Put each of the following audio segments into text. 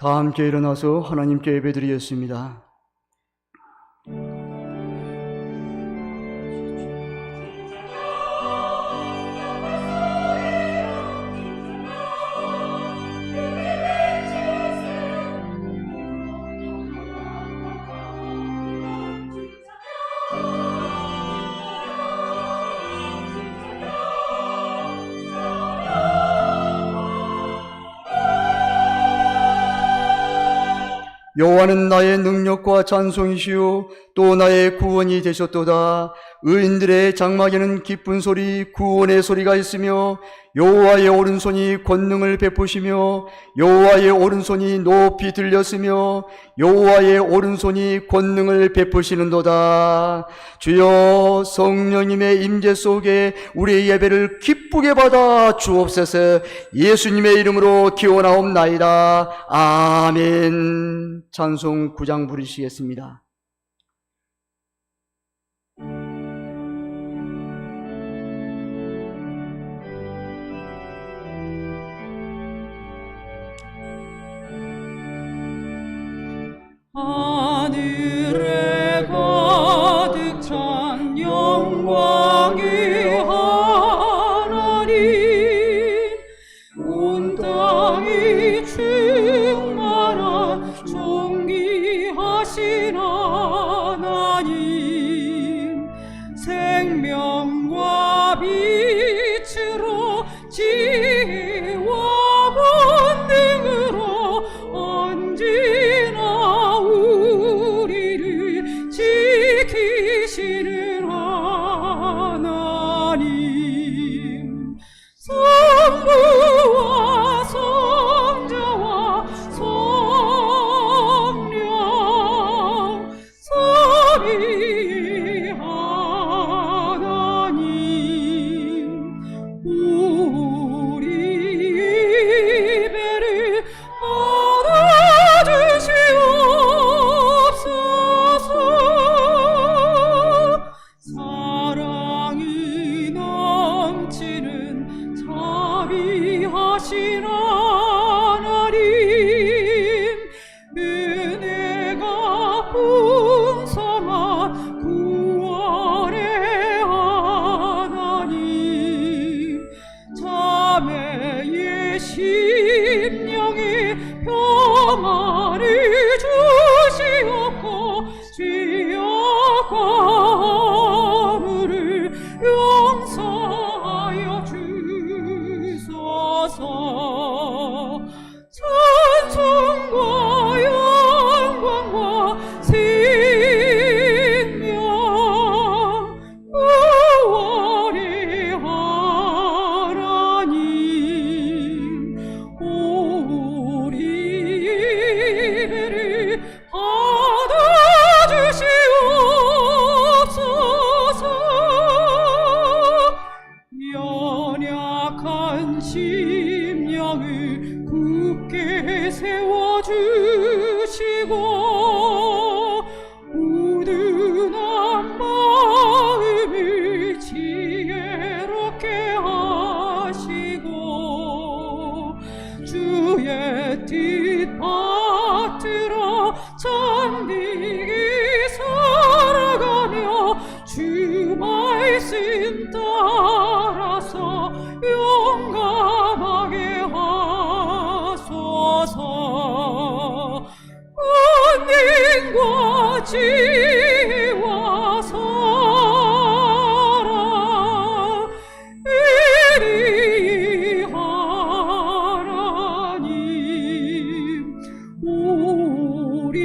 다 함께 일어나서 하나님께 예배드리겠습니다. 여호와는 나의 능력과 찬송이시요 또 나의 구원이 되셨도다. 의인들의 장막에는 기쁜 소리, 구원의 소리가 있으며 여호와의 오른손이 권능을 베푸시며 여호와의 오른손이 높이 들렸으며 여호와의 오른손이 권능을 베푸시는도다. 주여, 성령님의 임재 속에 우리의 예배를 기쁘게 받아 주옵소서. 예수님의 이름으로 기원하옵나이다. 아멘. 찬송 9장 부르시겠습니다. 하늘에 가득 찬 영광의 하나님, 온 땅이 충만한 존귀하신 하나님, 생명과 빛으로 지혜와 권능으로 언제나 우리를 지키시는 하나님, 성부와 성자와 성령 삼위 하나님, 우리 예배를 받아주시옵소서. 사랑이 넘치는 자비하신 하나님, 은혜가 풍성한 구원의 하나님, 자매의 심령에 평안을 주시옵고 죄악과 허물을 용서하여 주소서. 찬송과 영광과 생명 구원의 하나님, 우리 예배를 받아주시옵소서. 연약한 심령을 굳게 세워주시고 우둔한 마음을 지혜롭게 하시고 주의 뜻 받들어 잠들게 살아가며 주 말씀 따라서 용감하게 하소서. 권능과 지혜와 사랑 이리 하나님, 우리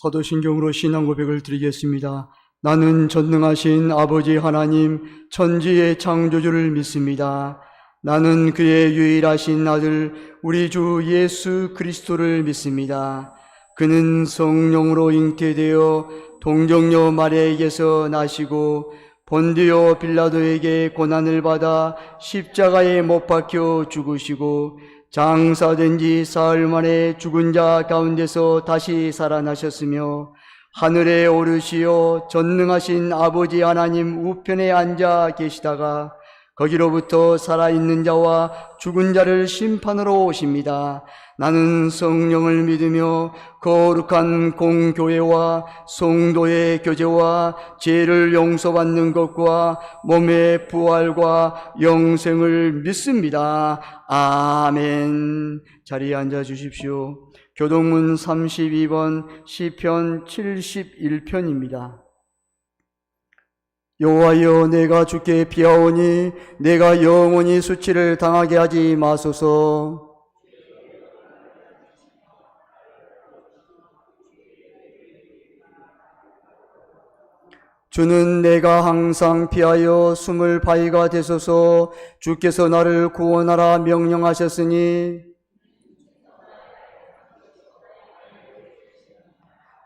사도신경으로 신앙 고백을 드리겠습니다. 나는 전능하신 아버지 하나님 천지의 창조주를 믿습니다. 나는 그의 유일하신 아들 우리 주 예수 그리스도를 믿습니다. 그는 성령으로 잉태되어 동정녀 마리아에게서 나시고 본디오 빌라도에게 고난을 받아 십자가에 못 박혀 죽으시고 장사된 지 사흘 만에 죽은 자 가운데서 다시 살아나셨으며 하늘에 오르시어 전능하신 아버지 하나님 우편에 앉아 계시다가 거기로부터 살아있는 자와 죽은 자를 심판으로 오십니다. 나는 성령을 믿으며 거룩한 공교회와 성도의 교제와 죄를 용서받는 것과 몸의 부활과 영생을 믿습니다. 아멘. 자리에 앉아 주십시오. 교동문 32번 시편 71편입니다. 여호와여, 내가 주께 피하오니 내가 영원히 수치를 당하게 하지 마소서. 주는 내가 항상 피하여 숨을 바위가 되소서. 주께서 나를 구원하라 명령하셨으니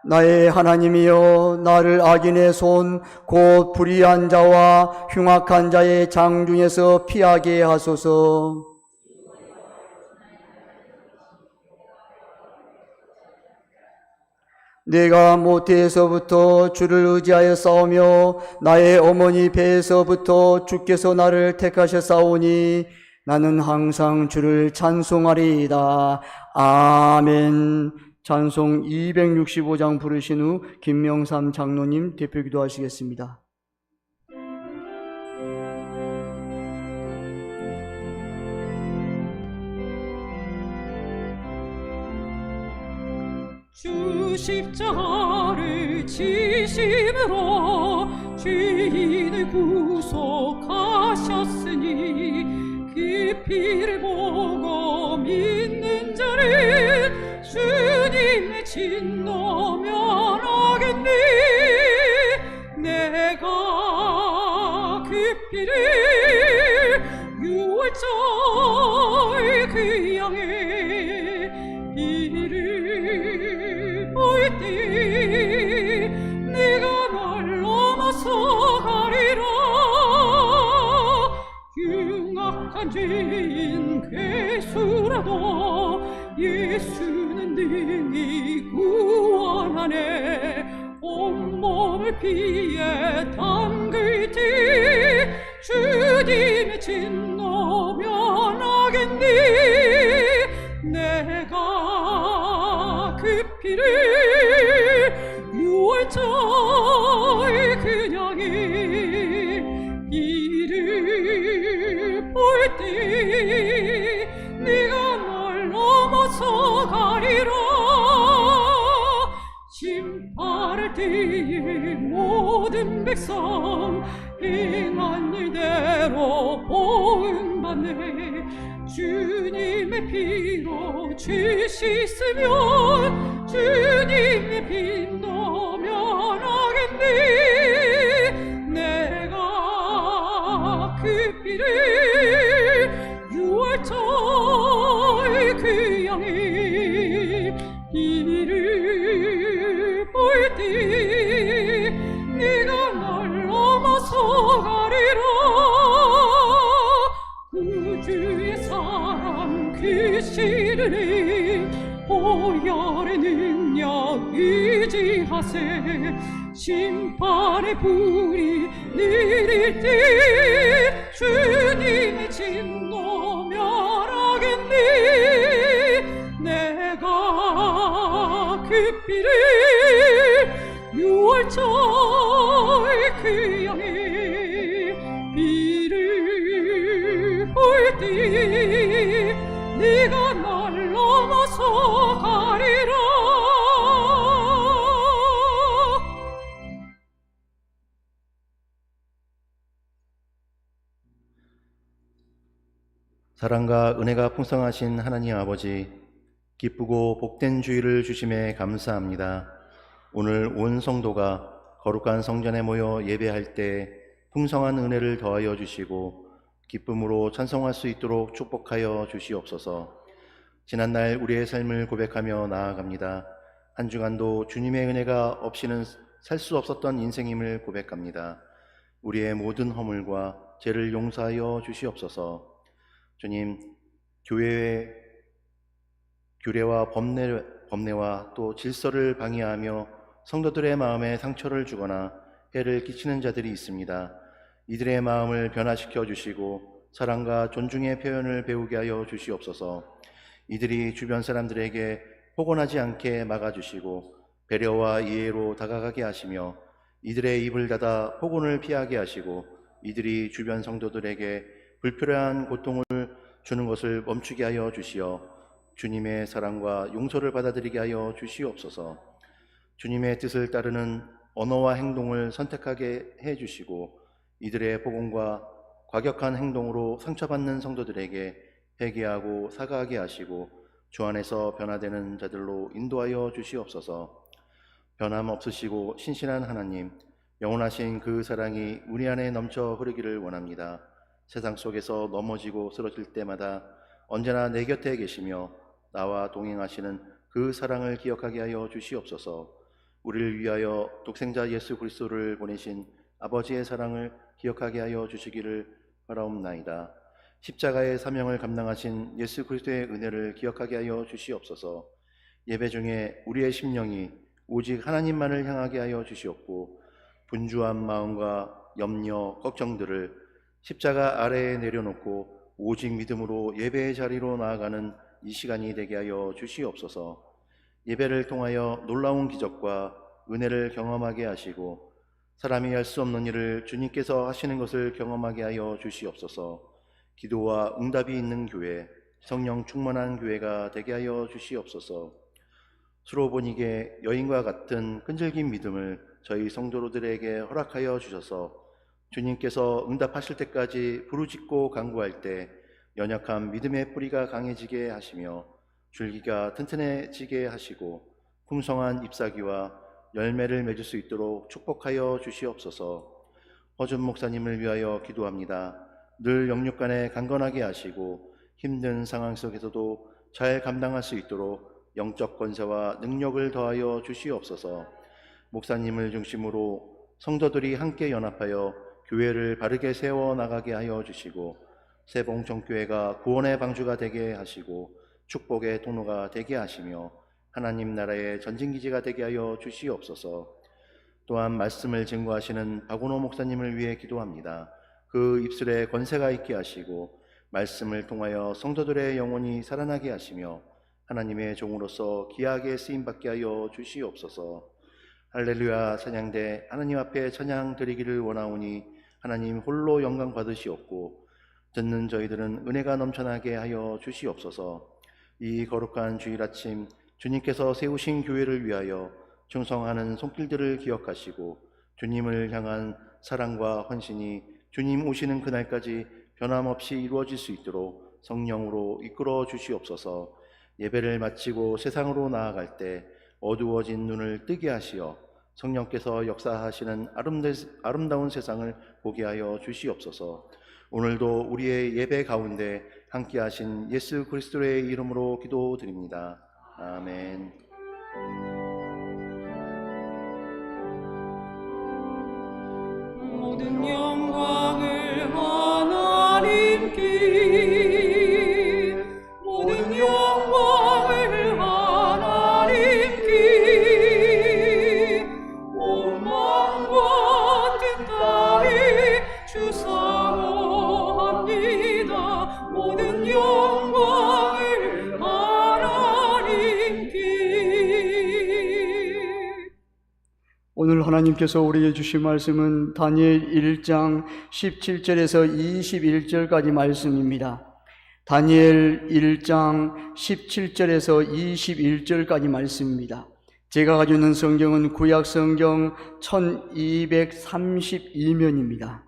나의 하나님이여, 나를 악인의 손 곧 불의한 자와 흉악한 자의 장 중에서 피하게 하소서. 내가 모태에서부터 주를 의지하여 싸우며 나의 어머니 배에서부터 주께서 나를 택하셨사오니 나는 항상 주를 찬송하리이다. 아멘. 찬송 265장 부르신 후 김명삼 장로님 대표기도 하시겠습니다. 주 십자가를 지심으로 죄인을 구속하셨으니 그 피를 보고 믿는 자는 주님의 진노 면하겠니. 내가 그 피를 유월절 그 양의 이를 볼 때 내가 널 넘어서 가리라. 흉악한 죄인 괴수라도 예수는 능히 구원하네. 온몸을 피에 담글 때 주님의 진노 면하겠니. 내가 그 피를 유월절 그 양의 이를 볼 때 네가 널 넘어서 가리라. 심판할 때에 모든 백성 행한 일대로 보응받네. 주님의 피로 죄 씻으면 주님의 빛도 면하겠니. 내가 그 피를 유월절 그 양의 이를 볼 때 네가 널 넘어서 가리라. 구주의 사랑 그시르니 보혈의 능력 의지하세. 심판의 불이 내릴 때 주님의 진노 면하겠니. 내가 그 피를 유월절 그 양의 피를 볼 때 네가 날 넘어서 가리라. 사랑과 은혜가 풍성하신 하나님 아버지, 기쁘고 복된 주일을 주심에 감사합니다. 오늘 온 성도가 거룩한 성전에 모여 예배할 때 풍성한 은혜를 더하여 주시고 기쁨으로 찬송할 수 있도록 축복하여 주시옵소서. 지난날 우리의 삶을 고백하며 나아갑니다. 한 주간도 주님의 은혜가 없이는 살 수 없었던 인생임을 고백합니다. 우리의 모든 허물과 죄를 용서하여 주시옵소서. 주님, 교회의 규례와 법례와 또 질서를 방해하며 성도들의 마음에 상처를 주거나 해를 끼치는 자들이 있습니다. 이들의 마음을 변화시켜 주시고 사랑과 존중의 표현을 배우게 하여 주시옵소서. 이들이 주변 사람들에게 포곤하지 않게 막아주시고 배려와 이해로 다가가게 하시며 이들의 입을 닫아 포곤을 피하게 하시고 이들이 주변 성도들에게 불필요한 고통을 주는 것을 멈추게 하여 주시어 주님의 사랑과 용서를 받아들이게 하여 주시옵소서. 주님의 뜻을 따르는 언어와 행동을 선택하게 해주시고 이들의 복음과 과격한 행동으로 상처받는 성도들에게 회개하고 사과하게 하시고 주 안에서 변화되는 자들로 인도하여 주시옵소서. 변함없으시고 신실한 하나님, 영원하신 그 사랑이 우리 안에 넘쳐 흐르기를 원합니다. 세상 속에서 넘어지고 쓰러질 때마다 언제나 내 곁에 계시며 나와 동행하시는 그 사랑을 기억하게 하여 주시옵소서. 우리를 위하여 독생자 예수 그리스도를 보내신 아버지의 사랑을 기억하게 하여 주시기를 바라옵나이다. 십자가의 사명을 감당하신 예수 그리스도의 은혜를 기억하게 하여 주시옵소서. 예배 중에 우리의 심령이 오직 하나님만을 향하게 하여 주시옵고 분주한 마음과 염려, 걱정들을 십자가 아래에 내려놓고 오직 믿음으로 예배의 자리로 나아가는 이 시간이 되게 하여 주시옵소서. 예배를 통하여 놀라운 기적과 은혜를 경험하게 하시고 사람이 할 수 없는 일을 주님께서 하시는 것을 경험하게 하여 주시옵소서. 기도와 응답이 있는 교회, 성령 충만한 교회가 되게 하여 주시옵소서. 수로보니게 여인과 같은 끈질긴 믿음을 저희 성도들에게 허락하여 주셔서 주님께서 응답하실 때까지 부르짖고 간구할 때 연약한 믿음의 뿌리가 강해지게 하시며 줄기가 튼튼해지게 하시고 풍성한 잎사귀와 열매를 맺을 수 있도록 축복하여 주시옵소서. 허준 목사님을 위하여 기도합니다. 늘 영육간에 강건하게 하시고 힘든 상황 속에서도 잘 감당할 수 있도록 영적 권세와 능력을 더하여 주시옵소서. 목사님을 중심으로 성도들이 함께 연합하여 교회를 바르게 세워 나가게 하여 주시고 세봉정교회가 구원의 방주가 되게 하시고 축복의 통로가 되게 하시며 하나님 나라의 전진기지가 되게 하여 주시옵소서. 또한 말씀을 증거하시는 박원호 목사님을 위해 기도합니다. 그 입술에 권세가 있게 하시고 말씀을 통하여 성도들의 영혼이 살아나게 하시며 하나님의 종으로서 귀하게 쓰임받게 하여 주시옵소서. 할렐루야 찬양대 하나님 앞에 찬양 드리기를 원하오니 하나님 홀로 영광 받으시옵고 듣는 저희들은 은혜가 넘쳐나게 하여 주시옵소서. 이 거룩한 주일 아침 주님께서 세우신 교회를 위하여 충성하는 손길들을 기억하시고 주님을 향한 사랑과 헌신이 주님 오시는 그날까지 변함없이 이루어질 수 있도록 성령으로 이끌어 주시옵소서. 예배를 마치고 세상으로 나아갈 때 어두워진 눈을 뜨게 하시어 성령께서 역사하시는 아름다운 세상을 보게 하여 주시옵소서. 오늘도 우리의 예배 가운데 함께하신 예수 그리스도의 이름으로 기도드립니다. 아멘. 모든 영광을 하나님께, 모든 영광을 하나님께, 온 마음과 뜻 다해 주사모합니다. 모든 영광을 하나님께. 오늘 하나님께서 우리에게 주신 말씀은 다니엘 1장 17절에서 21절까지 말씀입니다. 다니엘 1장 17절에서 21절까지 말씀입니다. 제가 가지고 있는 성경은 구약 성경 1232면입니다.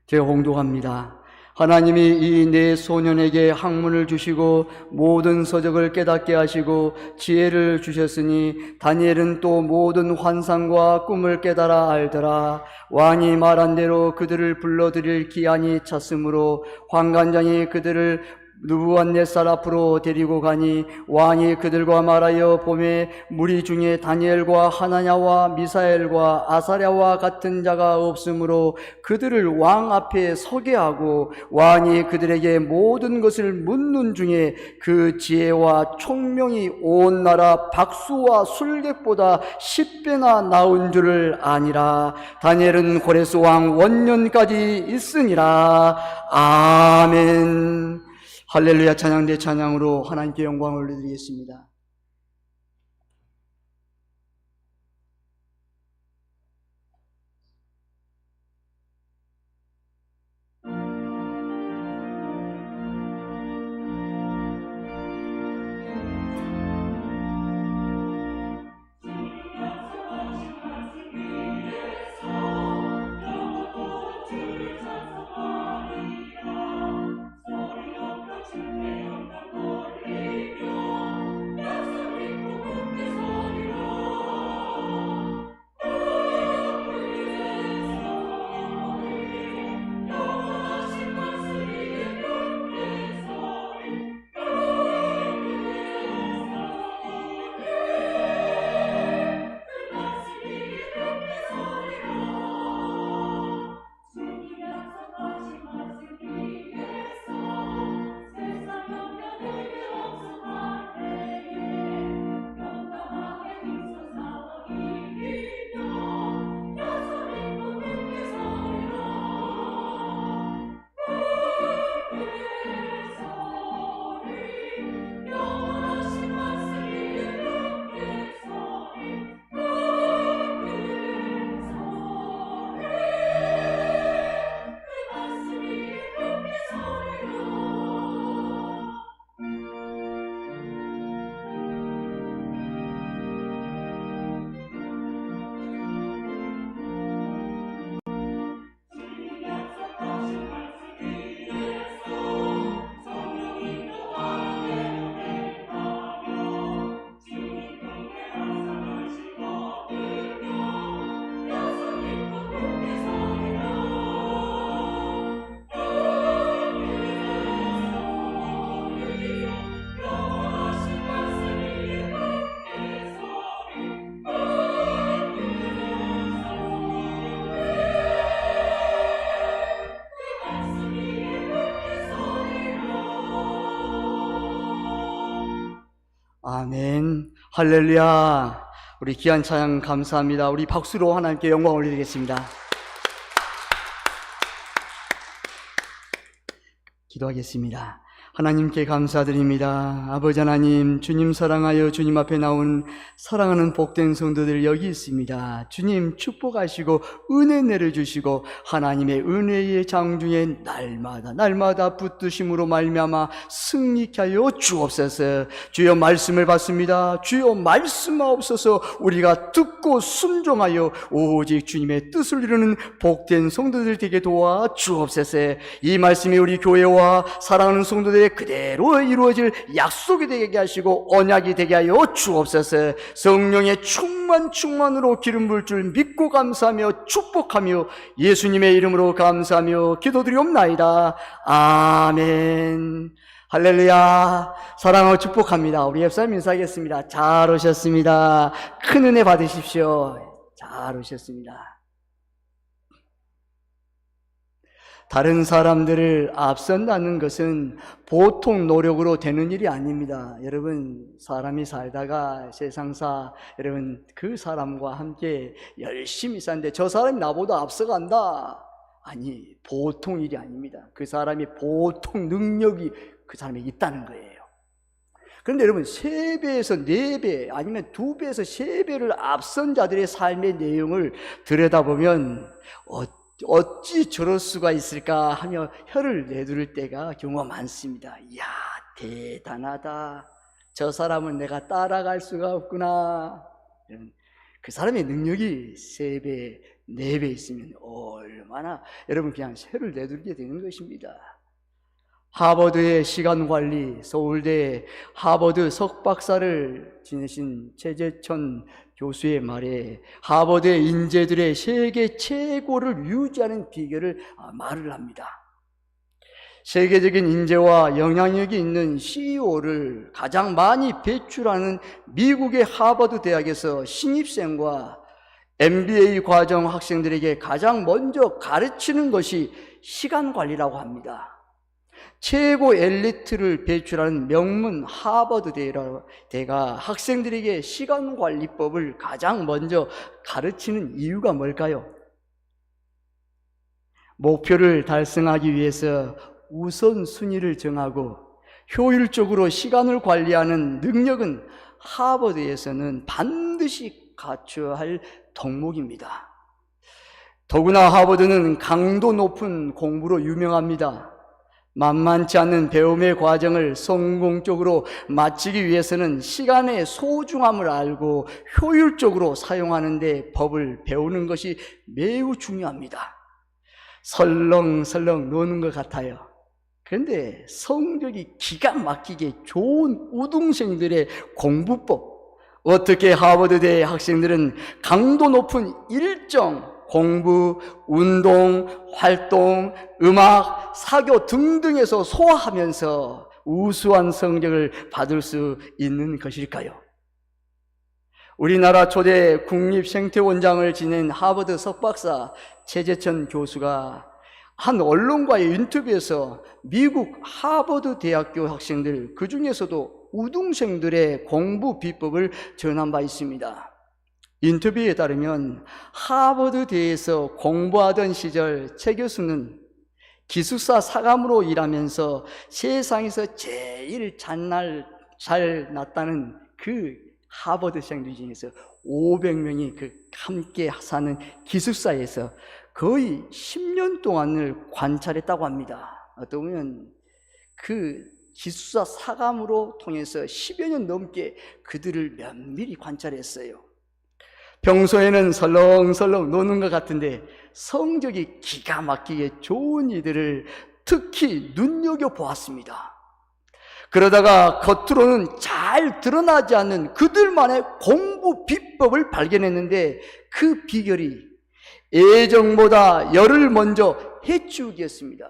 제가 공독합니다. 하나님이 이 네 소년에게 학문을 주시고 모든 서적을 깨닫게 하시고 지혜를 주셨으니 다니엘은 또 모든 환상과 꿈을 깨달아 알더라. 왕이 말한 대로 그들을 불러들일 기한이 찼으므로 환관장이 그들을 느부갓네살 앞으로 데리고 가니 왕이 그들과 말하여 보매 무리 중에 다니엘과 하나냐와 미사엘과 아사랴와 같은 자가 없으므로 그들을 왕 앞에 서게 하고 왕이 그들에게 모든 것을 묻는 중에 그 지혜와 총명이 온 나라 박수와 술객보다 10배나 나은 줄을 아니라. 다니엘은 고레스 왕 원년까지 있으니라. 아멘. 할렐루야. 찬양 대 찬양으로 하나님께 영광을 올려드리겠습니다. 아멘. 할렐루야. 우리 귀한 찬양 감사합니다. 우리 박수로 하나님께 영광 올리겠습니다. 기도하겠습니다. 하나님께 감사드립니다. 아버지 하나님, 주님 사랑하여 주님 앞에 나온 사랑하는 복된 성도들 여기 있습니다. 주님 축복하시고 은혜 내려주시고 하나님의 은혜의 장중에 날마다 붙드심으로 말미암아 승리케 하여 주옵소서. 주여 말씀을 받습니다. 주여 말씀하옵소서. 우리가 듣고 순종하여 오직 주님의 뜻을 이루는 복된 성도들 되게 도와 주옵소서. 이 말씀이 우리 교회와 사랑하는 성도들 그대로 이루어질 약속이 되게 하시고 언약이 되게 하여 주옵소서. 성령의 충만으로 기름 부을 줄 믿고 감사하며 축복하며 예수님의 이름으로 감사하며 기도드리옵나이다. 아멘. 할렐루야. 사랑하고 축복합니다. 우리 앱사님 인사하겠습니다. 잘 오셨습니다. 큰 은혜 받으십시오. 잘 오셨습니다. 다른 사람들을 앞선다는 것은 보통 노력으로 되는 일이 아닙니다. 여러분, 사람이 살다가 세상사, 여러분, 그 사람과 함께 열심히 사는데 저 사람이 나보다 앞서간다. 아니, 보통 일이 아닙니다. 그 사람이 보통 능력이 그 사람에게 있다는 거예요. 그런데 여러분, 3배에서 4배 아니면 2배에서 3배를 앞선 자들의 삶의 내용을 들여다보면 어찌 저럴 수가 있을까 하며 혀를 내두를 때가 경우가 많습니다. 이야, 대단하다. 저 사람은 내가 따라갈 수가 없구나. 그 사람의 능력이 3배, 4배 있으면 얼마나 여러분 그냥 혀를 내두르게 되는 것입니다. 하버드의 시간관리, 서울대 하버드 석박사를 지내신 최재천 교수의 말에 하버드의 인재들의 세계 최고를 유지하는 비결을 말을 합니다. 세계적인 인재와 영향력이 있는 CEO를 가장 많이 배출하는 미국의 하버드 대학에서 신입생과 MBA 과정 학생들에게 가장 먼저 가르치는 것이 시간 관리라고 합니다. 최고 엘리트를 배출하는 명문 하버드 대가 학생들에게 시간 관리법을 가장 먼저 가르치는 이유가 뭘까요? 목표를 달성하기 위해서 우선순위를 정하고 효율적으로 시간을 관리하는 능력은 하버드에서는 반드시 갖춰야 할 덕목입니다. 더구나 하버드는 강도 높은 공부로 유명합니다. 만만치 않은 배움의 과정을 성공적으로 마치기 위해서는 시간의 소중함을 알고 효율적으로 사용하는 데 법을 배우는 것이 매우 중요합니다. 설렁설렁 노는 것 같아요. 그런데 성적이 기가 막히게 좋은 우등생들의 공부법, 어떻게 하버드대 학생들은 강도 높은 일정, 공부, 운동, 활동, 음악, 사교 등등에서 소화하면서 우수한 성적을 받을 수 있는 것일까요? 우리나라 초대 국립생태원장을 지낸 하버드 석박사 최재천 교수가 한 언론과의 인터뷰에서 미국 하버드 대학교 학생들, 그 중에서도 우등생들의 공부 비법을 전한 바 있습니다. 인터뷰에 따르면 하버드대에서 공부하던 시절 최 교수는 기숙사 사감으로 일하면서 세상에서 제일 잘 났다는 그 하버드생들 중에서 500명이 함께 사는 기숙사에서 거의 10년 동안을 관찰했다고 합니다. 어떻게 보면 그 기숙사 사감으로 통해서 10여 년 넘게 그들을 면밀히 관찰했어요. 평소에는 설렁설렁 노는 것 같은데 성적이 기가 막히게 좋은 이들을 특히 눈여겨보았습니다. 그러다가 겉으로는 잘 드러나지 않는 그들만의 공부 비법을 발견했는데 그 비결이 예정보다 열을 먼저 해치우기였습니다.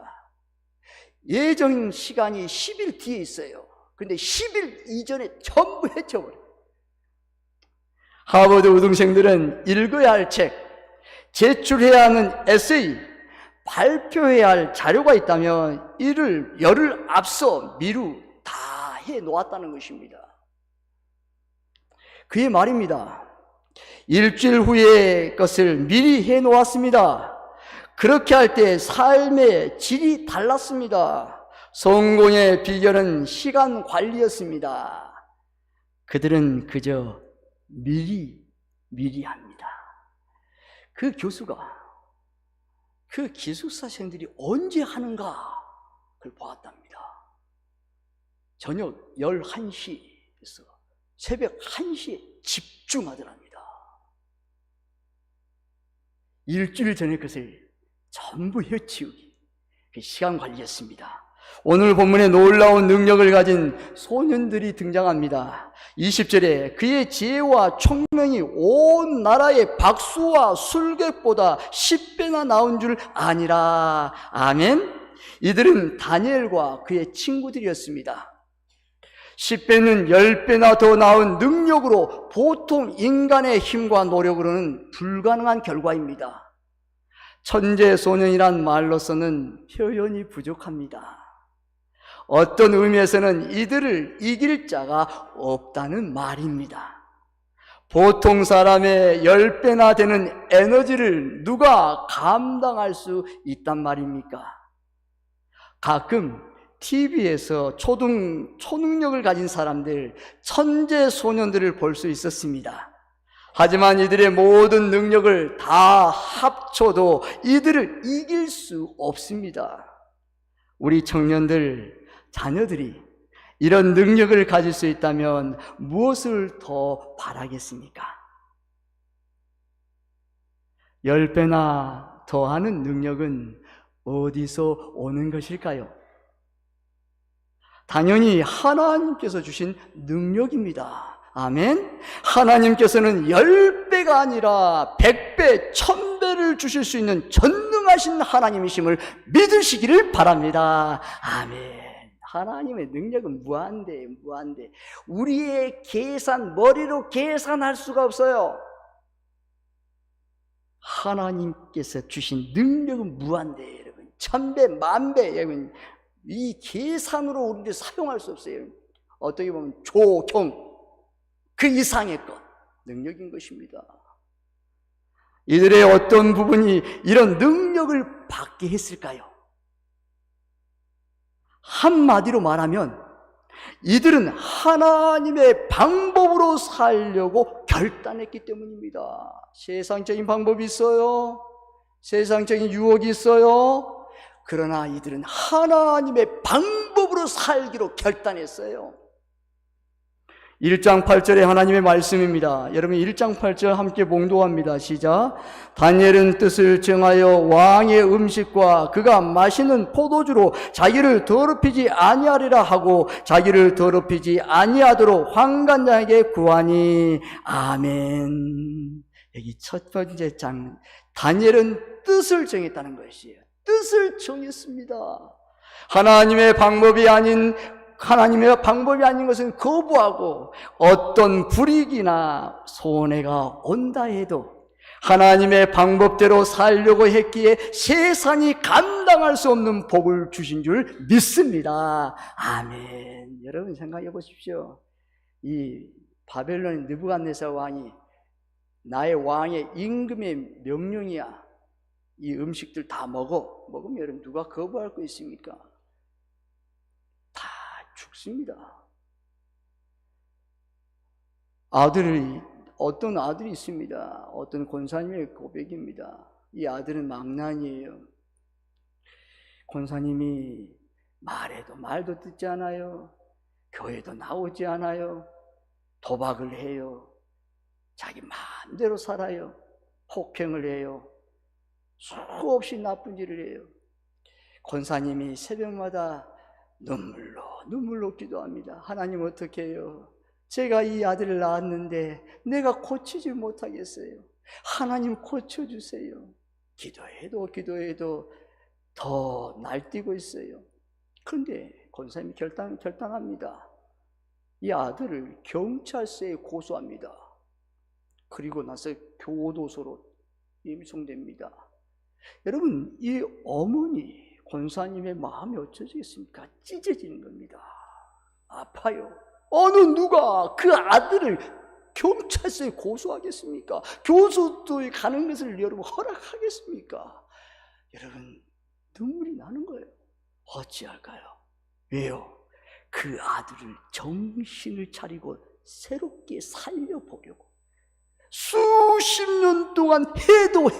예정 시간이 10일 뒤에 있어요. 그런데 10일 이전에 전부 해쳐버려요. 하버드 우등생들은 읽어야 할 책, 제출해야 하는 에세이, 발표해야 할 자료가 있다면 이를 열흘 앞서 미루 다 해놓았다는 것입니다. 그의 말입니다. 일주일 후의 것을 미리 해놓았습니다. 그렇게 할 때 삶의 질이 달랐습니다. 성공의 비결은 시간 관리였습니다. 그들은 그저 미리 합니다. 그 교수가 그 기숙사생들이 언제 하는가 그걸 보았답니다. 저녁 11시에서 새벽 1시에 집중하더랍니다. 일주일 전의 것을 전부 헤치우기, 그 시간 관리였습니다. 오늘 본문에 놀라운 능력을 가진 소년들이 등장합니다. 20절에 그의 지혜와 총명이 온 나라의 박수와 술객보다 10배나 나온 줄 아니라. 아멘. 이들은 다니엘과 그의 친구들이었습니다. 10배는 10배나 더 나은 능력으로 보통 인간의 힘과 노력으로는 불가능한 결과입니다. 천재소년이란 말로서는 표현이 부족합니다. 어떤 의미에서는 이들을 이길 자가 없다는 말입니다. 보통 사람의 10배나 되는 에너지를 누가 감당할 수 있단 말입니까? 가끔 TV에서 초능력을 가진 사람들, 천재 소년들을 볼 수 있었습니다. 하지만 이들의 모든 능력을 다 합쳐도 이들을 이길 수 없습니다. 우리 청년들, 자녀들이 이런 능력을 가질 수 있다면 무엇을 더 바라겠습니까? 10배나 더하는 능력은 어디서 오는 것일까요? 당연히 하나님께서 주신 능력입니다. 아멘. 하나님께서는 10배가 아니라 100배, 1000배를 주실 수 있는 전능하신 하나님이심을 믿으시기를 바랍니다. 아멘. 하나님의 능력은 무한대. 우리의 머리로 계산할 수가 없어요. 하나님께서 주신 능력은 무한대, 여러분. 1000배, 10,000배, 여러분. 이 계산으로 우리를 사용할 수 없어요. 어떻게 보면 조경, 그 이상의 것, 능력인 것입니다. 이들의 어떤 부분이 이런 능력을 받게 했을까요? 한마디로 말하면 이들은 하나님의 방법으로 살려고 결단했기 때문입니다. 세상적인 방법이 있어요. 세상적인 유혹이 있어요. 그러나 이들은 하나님의 방법으로 살기로 결단했어요. 1장 8절에 하나님의 말씀입니다. 여러분 1장 8절 함께 봉독합니다. 시작. 다니엘은 뜻을 정하여 왕의 음식과 그가 마시는 포도주로 자기를 더럽히지 아니하리라 하고 자기를 더럽히지 아니하도록 환관장에게 구하니. 아멘. 여기 첫 번째 장, 다니엘은 뜻을 정했다는 것이에요. 뜻을 정했습니다. 하나님의 방법이 아닌 것은 거부하고 어떤 불이익이나 손해가 온다 해도 하나님의 방법대로 살려고 했기에 세상이 감당할 수 없는 복을 주신 줄 믿습니다. 아멘. 여러분 생각해 보십시오. 이 바벨론의 느부갓네살 왕이 나의 왕의 임금의 명령이야. 이 음식들 다 먹으면 여러분 누가 거부할 거 있습니까? 다 죽습니다. 어떤 아들이 있습니다. 어떤 권사님의 고백입니다. 이 아들은 망나니예요. 권사님이 말해도 말도 듣지 않아요. 교회도 나오지 않아요. 도박을 해요. 자기 마음대로 살아요. 폭행을 해요. 수없이 나쁜 일을 해요. 권사님이 새벽마다 눈물로 기도합니다. 하나님 어떻게 해요? 제가 이 아들을 낳았는데 내가 고치지 못하겠어요. 하나님 고쳐주세요. 기도해도 더 날뛰고 있어요. 그런데 권사님이 결단합니다. 이 아들을 경찰서에 고소합니다. 그리고 나서 교도소로 임송됩니다. 여러분, 이 어머니 권사님의 마음이 어쩌겠습니까? 찢어지는 겁니다. 아파요. 어느 누가 그 아들을 경찰서에 고소하겠습니까? 교도소에 가는 것을 여러분 허락하겠습니까? 여러분, 눈물이 나는 거예요. 어찌할까요? 왜요? 그 아들을 정신을 차리고 새롭게 살려보려고 수십 년 동안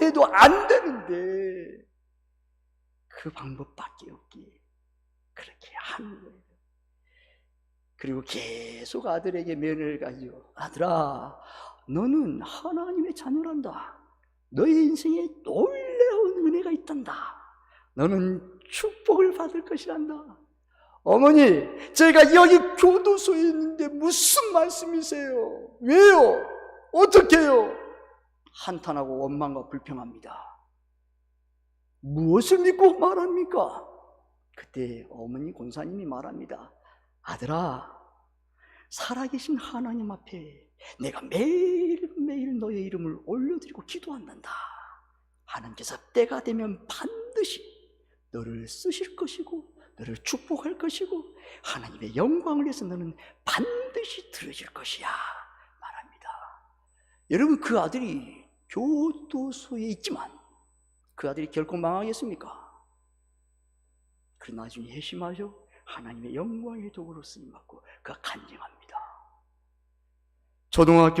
해도 안 되는데 그 방법밖에 없기에 그렇게 하는 거예요. 그리고 계속 아들에게 면회를 가지고, 아들아, 너는 하나님의 자녀란다. 너의 인생에 놀라운 은혜가 있단다. 너는 축복을 받을 것이란다. 어머니, 제가 여기 교도소에 있는데 무슨 말씀이세요? 왜요? 어떻게 해요? 한탄하고 원망과 불평합니다. 무엇을 믿고 말합니까? 그때 어머니 권사님이 말합니다. 아들아, 살아계신 하나님 앞에 내가 매일매일 너의 이름을 올려드리고 기도한단다. 하나님께서 때가 되면 반드시 너를 쓰실 것이고 너를 축복할 것이고 하나님의 영광을 위해서 너는 반드시 들어질 것이야 말합니다. 여러분, 그 아들이 교도소에 있지만 그 아들이 결코 망하겠습니까? 그러나 나중에 회심하죠. 하나님의 영광의 도구로 쓰임받고 그가 간증합니다.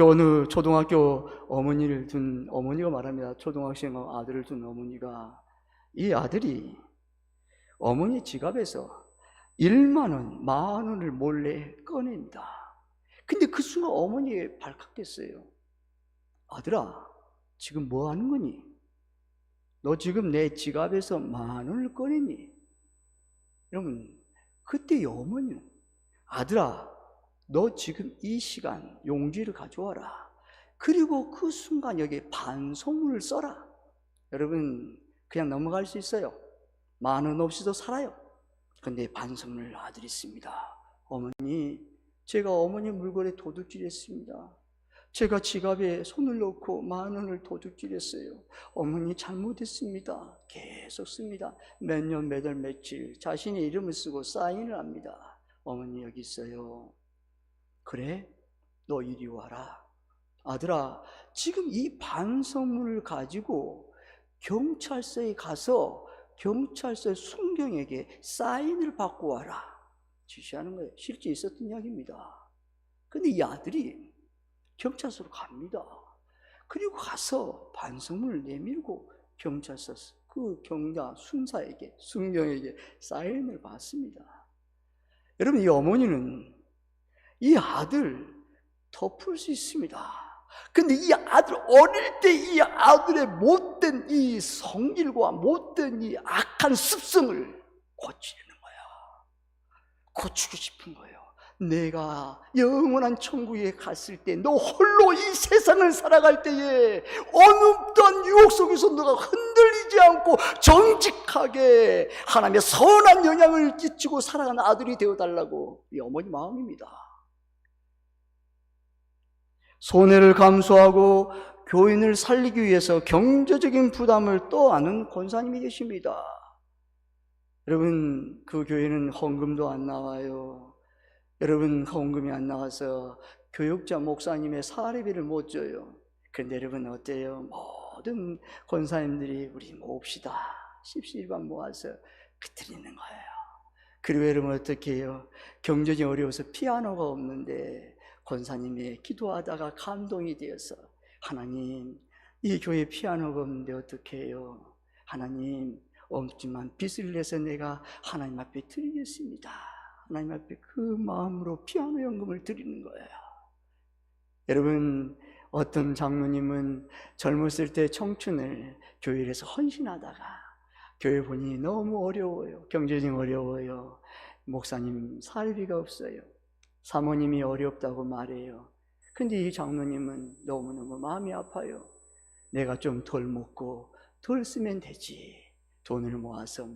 어느 초등학교 어머니를 둔 어머니가 말합니다. 초등학생 아들을 둔 어머니가, 이 아들이 어머니 지갑에서 1만 원, 10,000원을 몰래 꺼냅니다. 근데 그 순간 어머니에 발칵됐어요. 아들아, 지금 뭐 하는 거니? 너 지금 내 지갑에서 10,000원을 꺼냈니? 여러분, 그때 이 어머니는 아들아, 너 지금 이 시간 용지를 가져와라. 그리고 그 순간 여기에 반송문을 써라. 여러분, 그냥 넘어갈 수 있어요. 만 원 없이도 살아요. 근데 반송문을 아들이 씁니다. 어머니, 제가 어머니 물건에 도둑질했습니다. 제가 지갑에 손을 넣고 만 원을 도둑질했어요. 어머니 잘못했습니다. 계속 씁니다. 몇 년, 몇 월, 며칠 자신의 이름을 쓰고 사인을 합니다. 어머니 여기 있어요. 그래? 너 이리 와라. 아들아, 지금 이 반성문을 가지고 경찰서에 가서 경찰서 순경에게 사인을 받고 와라. 지시하는 거예요. 실제 있었던 이야기입니다. 근데 이 아들이 경찰서로 갑니다. 그리고 가서 반성문을 내밀고 경찰서 그 경자 순사에게, 순경에게 사인을 받습니다. 여러분, 이 어머니는 이 아들 덮을 수 있습니다. 근데 이 아들, 어릴 때 이 아들의 못된 이 성질과 못된 이 악한 습성을 고치려는 거야. 고치고 싶은 거예요. 내가 영원한 천국에 갔을 때, 너 홀로 이 세상을 살아갈 때에 어느 어떤 유혹 속에서 너가 흔들리지 않고 정직하게 하나님의 선한 영향을 끼치고 살아가는 아들이 되어달라고 이 어머니 마음입니다. 손해를 감수하고 교인을 살리기 위해서 경제적인 부담을 떠안은 권사님이 계십니다. 여러분, 그 교회는 헌금도 안 나와요. 여러분, 헌금이 안 나와서 교육자 목사님의 사례비를 못 줘요. 그런데 여러분 어때요? 모든 권사님들이 우리 모읍시다. 십시일반 모아서 드리는 거예요. 그리고 여러분 어떻게 해요? 경제적이 어려워서 피아노가 없는데 권사님이 기도하다가 감동이 되어서, 하나님, 이 교회 피아노가 없는데 어떻게 해요? 하나님, 없지만 빚을 내서 내가 하나님 앞에 드리겠습니다. 하나님 앞에 그 마음으로 피아노 연금을 드리는 거예요. 여러분, 어떤 장로님은 젊었을 때 청춘을 교회에서 헌신하다가 교회 보니 너무 어려워요. 경제적으로 어려워요. 목사님 사례비가 없어요. 사모님이 어렵다고 말해요. 근데 이 장로님은 너무너무 마음이 아파요. 내가 좀 덜 먹고 덜 쓰면 되지. 돈을 모아서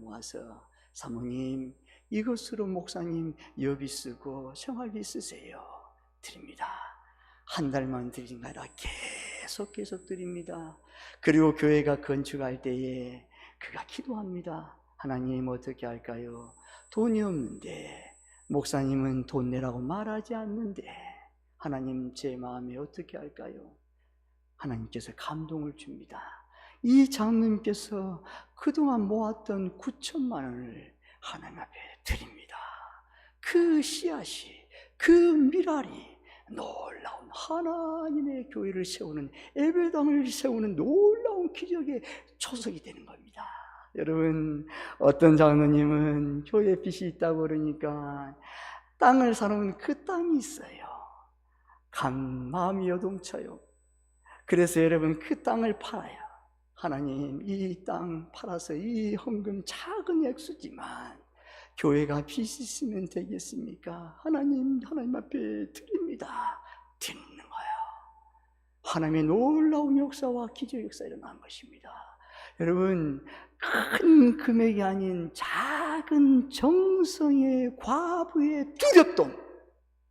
사모님, 이것으로 목사님 여비 쓰고 생활비 쓰세요. 드립니다. 한 달만 드린 게 아니라 계속 드립니다. 그리고 교회가 건축할 때에 그가 기도합니다. 하나님, 어떻게 할까요? 돈이 없는데, 목사님은 돈 내라고 말하지 않는데, 하나님, 제 마음에 어떻게 할까요? 하나님께서 감동을 줍니다. 이 장로님께서 그동안 모았던 9천만 원을 하나님 앞에 드립니다. 그 씨앗이, 그 밀알이 놀라운 하나님의 교회를 세우는, 예배당을 세우는 놀라운 기적의 초석이 되는 겁니다. 여러분, 어떤 장로님은 교회 빚이 있다고 그러니까 땅을 사놓은 그 땅이 있어요. 마음이 요동쳐요. 그래서 여러분, 그 땅을 팔아요. 하나님, 이 땅 팔아서 이 헌금 작은 액수지만 교회가 빚이 있으면 되겠습니까? 하나님 앞에 드립니다. 드리는 거예요. 하나님의 놀라운 역사와 기적 역사가 일어난 것입니다. 여러분, 큰 금액이 아닌 작은 정성의 과부의 두렵돈,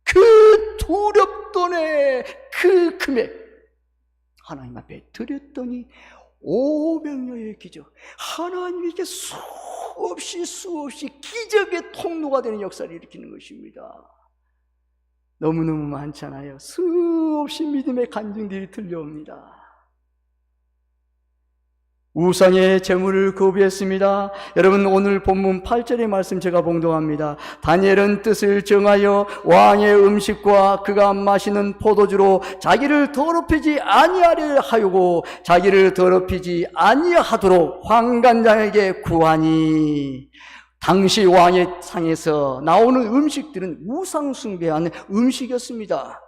그 두렵돈의 그 금액 하나님 앞에 드렸더니 500여의 기적, 하나님에게 수없이 기적의 통로가 되는 역사를 일으키는 것입니다. 너무너무 많잖아요. 수없이 믿음의 간증들이 들려옵니다. 우상의 재물을 거부했습니다. 여러분, 오늘 본문 8절의 말씀 제가 봉독합니다. 다니엘은 뜻을 정하여 왕의 음식과 그가 마시는 포도주로 자기를 더럽히지 아니하려 하고 자기를 더럽히지 아니하도록 환관장에게 구하니, 당시 왕의 상에서 나오는 음식들은 우상 숭배하는 음식이었습니다.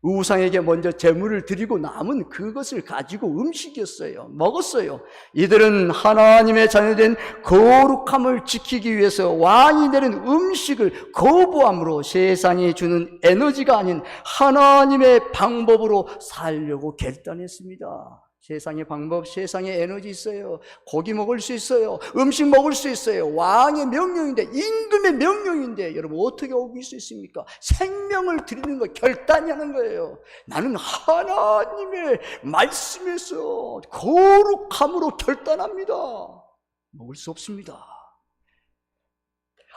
우상에게 먼저 제물을 드리고 남은 그것을 가지고 음식이었어요. 먹었어요. 이들은 하나님의 자녀된 거룩함을 지키기 위해서 왕이 내린 음식을 거부함으로 세상이 주는 에너지가 아닌 하나님의 방법으로 살려고 결단했습니다. 세상의 방법, 세상의 에너지 있어요. 고기 먹을 수 있어요. 음식 먹을 수 있어요. 왕의 명령인데, 임금의 명령인데 여러분 어떻게 어길 수 있습니까? 생명을 드리는 거 결단이 하는 거예요. 나는 하나님의 말씀에서 거룩함으로 결단합니다. 먹을 수 없습니다.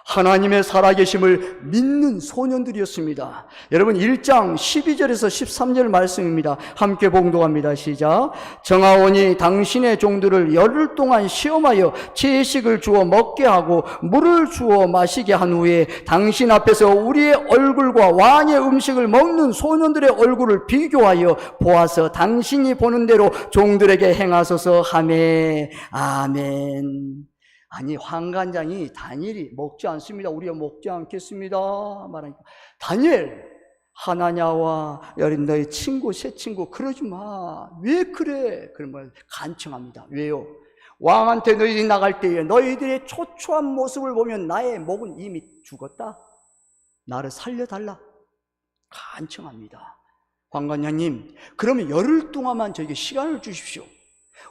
하나님의 살아계심을 믿는 소년들이었습니다. 여러분 1장 12절에서 13절 말씀입니다. 함께 봉독합니다. 시작. 정하오니 당신의 종들을 열흘 동안 시험하여 채식을 주어 먹게 하고 물을 주어 마시게 한 후에 당신 앞에서 우리의 얼굴과 왕의 음식을 먹는 소년들의 얼굴을 비교하여 보아서 당신이 보는 대로 종들에게 행하소서 하매. 아멘. 아니 환관장이 다니엘이 먹지 않습니다. 우리가 먹지 않겠습니다 말하니까 다니엘 하나냐와 여린 너희 친구 새 친구 그러지 마. 왜 그래? 그런 걸 간청합니다. 왜요? 왕한테 너희들이 나갈 때에 너희들의 초초한 모습을 보면 나의 목은 이미 죽었다. 나를 살려달라. 간청합니다. 관관장님 그러면 열흘 동안만 저에게 시간을 주십시오.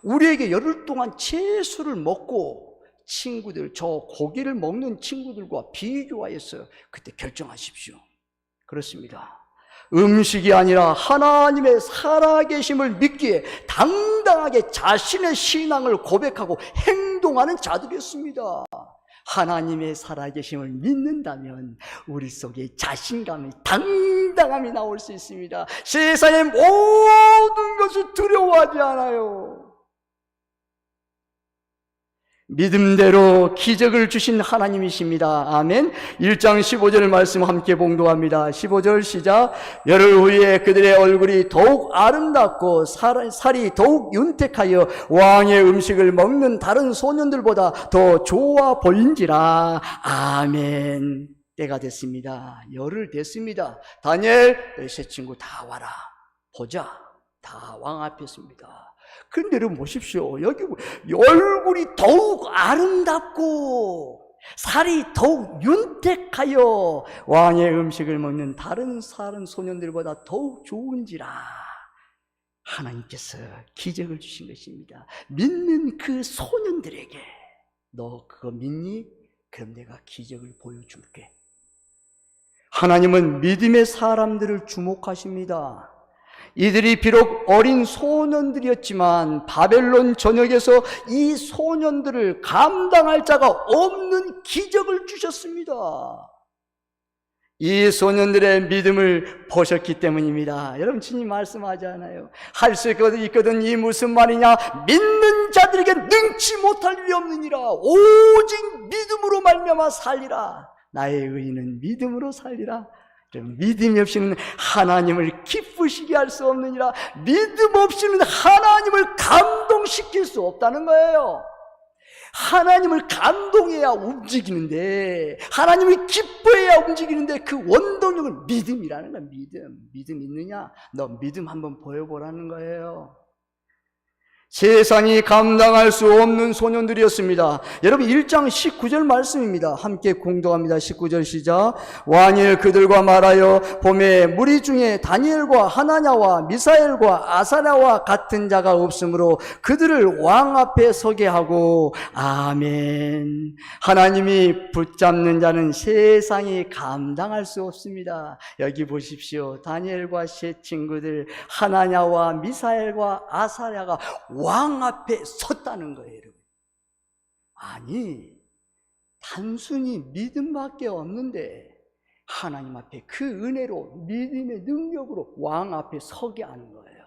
우리에게 열흘 동안 채소를 먹고 친구들, 저 고기를 먹는 친구들과 비교하여서 그때 결정하십시오. 그렇습니다. 음식이 아니라 하나님의 살아계심을 믿기에 당당하게 자신의 신앙을 고백하고 행동하는 자들이었습니다. 하나님의 살아계심을 믿는다면 우리 속에 자신감이 당당함이 나올 수 있습니다. 세상의 모든 것을 두려워하지 않아요. 믿음대로 기적을 주신 하나님이십니다. 아멘. 1장 15절 말씀 함께 봉독합니다. 15절 시작. 열흘 후에 그들의 얼굴이 더욱 아름답고 살이 더욱 윤택하여 왕의 음식을 먹는 다른 소년들보다 더 좋아 보인지라. 아멘. 때가 됐습니다. 열흘 됐습니다. 다니엘 너희 새 친구 다 와라. 보자. 다 왕 앞에 있습니다. 그런데 여러분 보십시오. 여기 얼굴이 더욱 아름답고 살이 더욱 윤택하여 왕의 음식을 먹는 다른 소년들보다 더욱 좋은지라. 하나님께서 기적을 주신 것입니다. 믿는 그 소년들에게 너 그거 믿니? 그럼 내가 기적을 보여줄게. 하나님은 믿음의 사람들을 주목하십니다. 이들이 비록 어린 소년들이었지만 바벨론 전역에서 이 소년들을 감당할 자가 없는 기적을 주셨습니다. 이 소년들의 믿음을 보셨기 때문입니다. 여러분 주님 말씀하지 않아요? 할 수 있거든. 이 무슨 말이냐? 믿는 자들에게 능치 못할 일이 없느니라. 오직 믿음으로 말미암아 살리라. 나의 의인은 믿음으로 살리라. 믿음이 없이는 하나님을 기쁘시게 할 수 없느니라. 믿음 없이는 하나님을 감동시킬 수 없다는 거예요. 하나님을 감동해야 움직이는데, 하나님을 기뻐해야 움직이는데 그 원동력은 믿음이라는 거야. 믿음 있느냐? 너 믿음 한번 보여보라는 거예요. 세상이 감당할 수 없는 소년들이었습니다. 여러분 1장 19절 말씀입니다. 함께 공독합니다. 19절 시작. 왕이 그들과 말하여 봄에 무리 중에 다니엘과 하나냐와 미사엘과 아사랴와 같은 자가 없으므로 그들을 왕 앞에 서게 하고. 아멘. 하나님이 붙잡는 자는 세상이 감당할 수 없습니다. 여기 보십시오. 다니엘과 세 친구들 하나냐와 미사엘과 아사랴가 왕 앞에 섰다는 거예요, 여러분. 아니, 단순히 믿음밖에 없는데 하나님 앞에 그 은혜로 믿음의 능력으로 왕 앞에 서게 하는 거예요.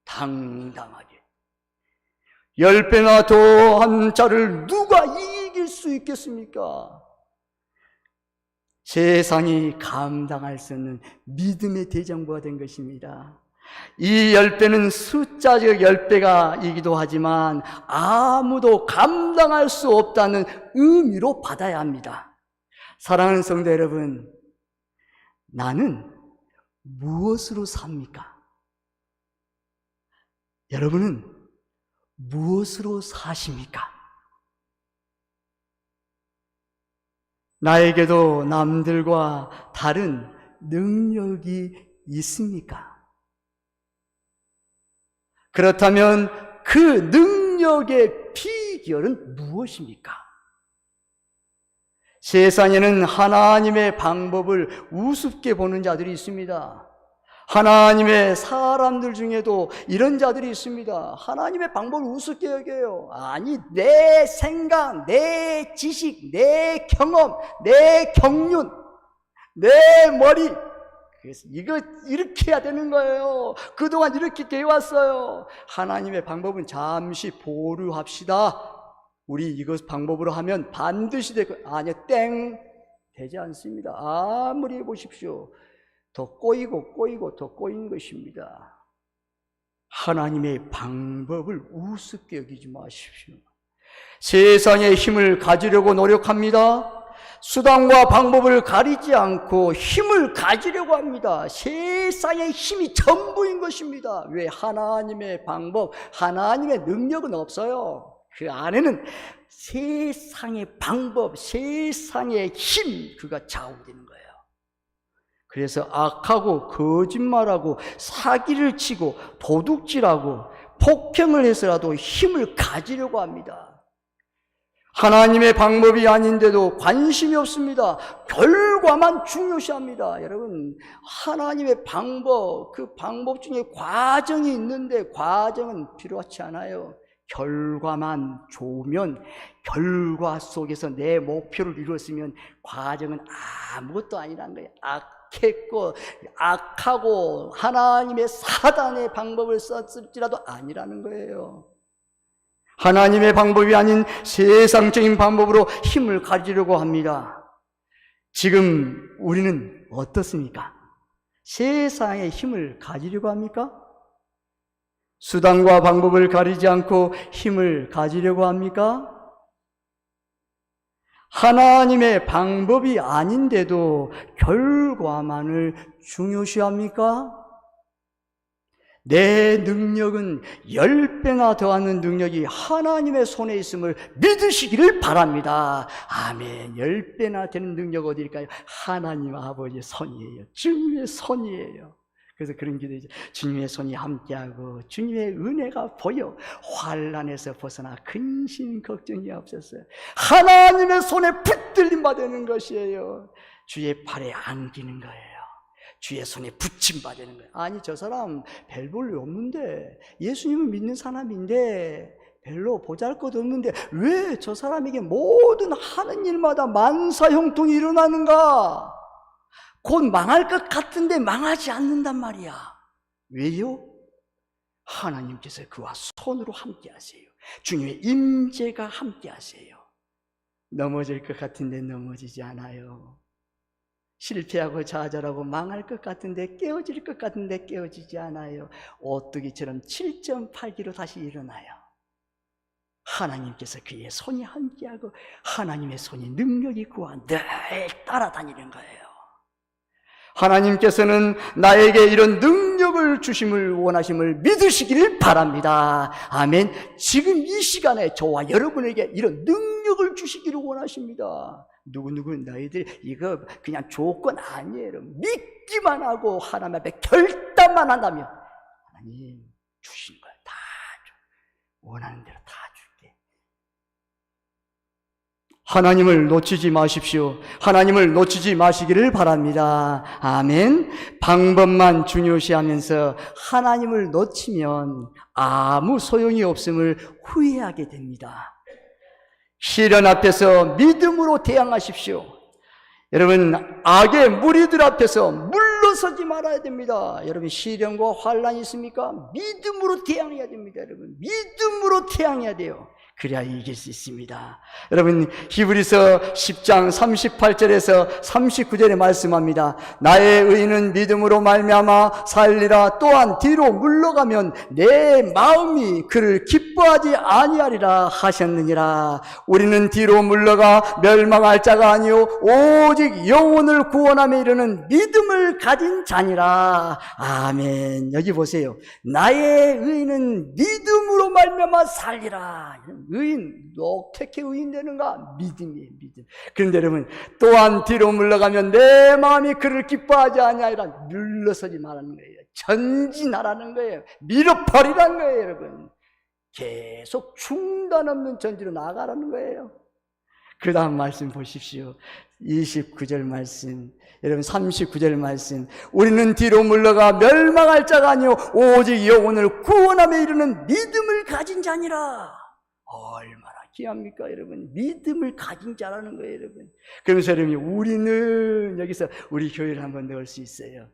당당하게. 10배나 더한 자를 누가 이길 수 있겠습니까? 세상이 감당할 수 없는 믿음의 대장부가 된 것입니다. 이 10배는 숫자적 10배가이기도 하지만 아무도 감당할 수 없다는 의미로 받아야 합니다. 사랑하는 성도 여러분, 나는 무엇으로 삽니까? 여러분은 무엇으로 사십니까? 나에게도 남들과 다른 능력이 있습니까? 그렇다면 그 능력의 비결은 무엇입니까? 세상에는 하나님의 방법을 우습게 보는 자들이 있습니다. 하나님의 사람들 중에도 이런 자들이 있습니다. 하나님의 방법을 우습게 여겨요. 아니, 내 생각, 내 지식, 내 경험, 내 경륜, 내 머리, 그래서 이거 이렇게 해야 되는 거예요. 그동안 이렇게 되어왔어요. 하나님의 방법은 잠시 보류합시다. 우리 이것 방법으로 하면 반드시 될 거예요. 아니요, 땡! 되지 않습니다. 아무리 해보십시오. 더 꼬이고 더 꼬인 것입니다. 하나님의 방법을 우습게 여기지 마십시오. 세상의 힘을 가지려고 노력합니다. 수단과 방법을 가리지 않고 힘을 가지려고 합니다. 세상의 힘이 전부인 것입니다. 왜? 하나님의 방법, 하나님의 능력은 없어요. 그 안에는 세상의 방법, 세상의 힘, 그가 좌우되는 거예요. 그래서 악하고 거짓말하고 사기를 치고 도둑질하고 폭행을 해서라도 힘을 가지려고 합니다. 하나님의 방법이 아닌데도 관심이 없습니다. 결과만 중요시합니다. 여러분, 하나님의 방법, 그 방법 중에 과정이 있는데 과정은 필요하지 않아요. 결과만 좋으면, 결과 속에서 내 목표를 이루었으면 과정은 아무것도 아니라는 거예요. 악했고 악하고 하나님의 사단의 방법을 썼을지라도 아니라는 거예요. 하나님의 방법이 아닌 세상적인 방법으로 힘을 가지려고 합니다. 지금 우리는 어떻습니까? 세상의 힘을 가지려고 합니까? 수단과 방법을 가리지 않고 힘을 가지려고 합니까? 하나님의 방법이 아닌데도 결과만을 중요시합니까? 내 능력은 10배나 더하는 능력이 하나님의 손에 있음을 믿으시기를 바랍니다. 아멘. 10배나 되는 능력 어디일까요? 하나님 아버지의 손이에요. 주님의 손이에요. 그래서 그런 기도이죠. 주님의 손이 함께하고 주님의 은혜가 보여 환난에서 벗어나 근심 걱정이 없었어요. 하나님의 손에 붙들림 받는 것이에요. 주의 팔에 안기는 거예요. 주의 손에 붙임받는 거예요. 아니, 저 사람 별 볼일 없는데, 예수님을 믿는 사람인데 별로 보잘것없는데 왜 저 사람에게 모든 하는 일마다 만사형통이 일어나는가? 곧 망할 것 같은데 망하지 않는단 말이야. 왜요? 하나님께서 그와 손으로 함께 하세요. 주님의 임재가 함께 하세요. 넘어질 것 같은데 넘어지지 않아요. 실패하고 좌절하고 망할 것 같은데 깨어질 것 같은데 깨어지지 않아요. 오뚜기처럼 7.8km 다시 일어나요. 하나님께서 그의 손이 함께하고 하나님의 손이 능력이 그와 늘 따라다니는 거예요. 하나님께서는 나에게 이런 능력을 주심을 원하심을 믿으시기를 바랍니다. 아멘. 지금 이 시간에 저와 여러분에게 이런 능력을 주시기를 원하십니다. 누구누구 너희들 이거 그냥 조건 아니에요. 믿기만 하고 하나님 앞에 결단만 한다면 하나님 주신 걸 다 줘. 원하는 대로 다 줄게. 하나님을 놓치지 마십시오. 하나님을 놓치지 마시기를 바랍니다. 아멘. 방법만 중요시하면서 하나님을 놓치면 아무 소용이 없음을 후회하게 됩니다. 시련 앞에서 믿음으로 대항하십시오. 여러분, 악의 무리들 앞에서 물러서지 말아야 됩니다. 여러분, 시련과 환난이 있습니까? 믿음으로 대항해야 됩니다. 여러분, 믿음으로 대항해야 돼요. 그래야 이길 수 있습니다. 여러분, 히브리서 10장 38절에서 39절에 말씀합니다. 나의 의인은 믿음으로 말미암아 살리라. 또한 뒤로 물러가면 내 마음이 그를 기뻐하지 아니하리라 하셨느니라. 우리는 뒤로 물러가 멸망할 자가 아니요 오직 영혼을 구원함에 이르는 믿음을 가진 자니라. 아멘. 여기 보세요. 나의 의인은 믿음으로 말미암아 살리라. 의인, 어떻게 의인 되는가? 믿음이에요, 믿음. 그런데 여러분, 또한 뒤로 물러가면 내 마음이 그를 기뻐하지 아니하리라. 물러서지 말라는 거예요. 전진하라는 거예요. 밀어버리라는 거예요, 여러분. 계속 중단 없는 전지로 나아가라는 거예요. 그 다음 말씀 보십시오. 29절 말씀, 여러분 39절 말씀. 우리는 뒤로 물러가 멸망할 자가 아니요 오직 영혼을 구원함에 이르는 믿음을 가진 자니라. 얼마나 귀합니까, 여러분? 믿음을 가진 자라는 거예요, 여러분. 그러면서 여러분, 우리는 여기서 우리 교회를 한번 넣을 수 있어요.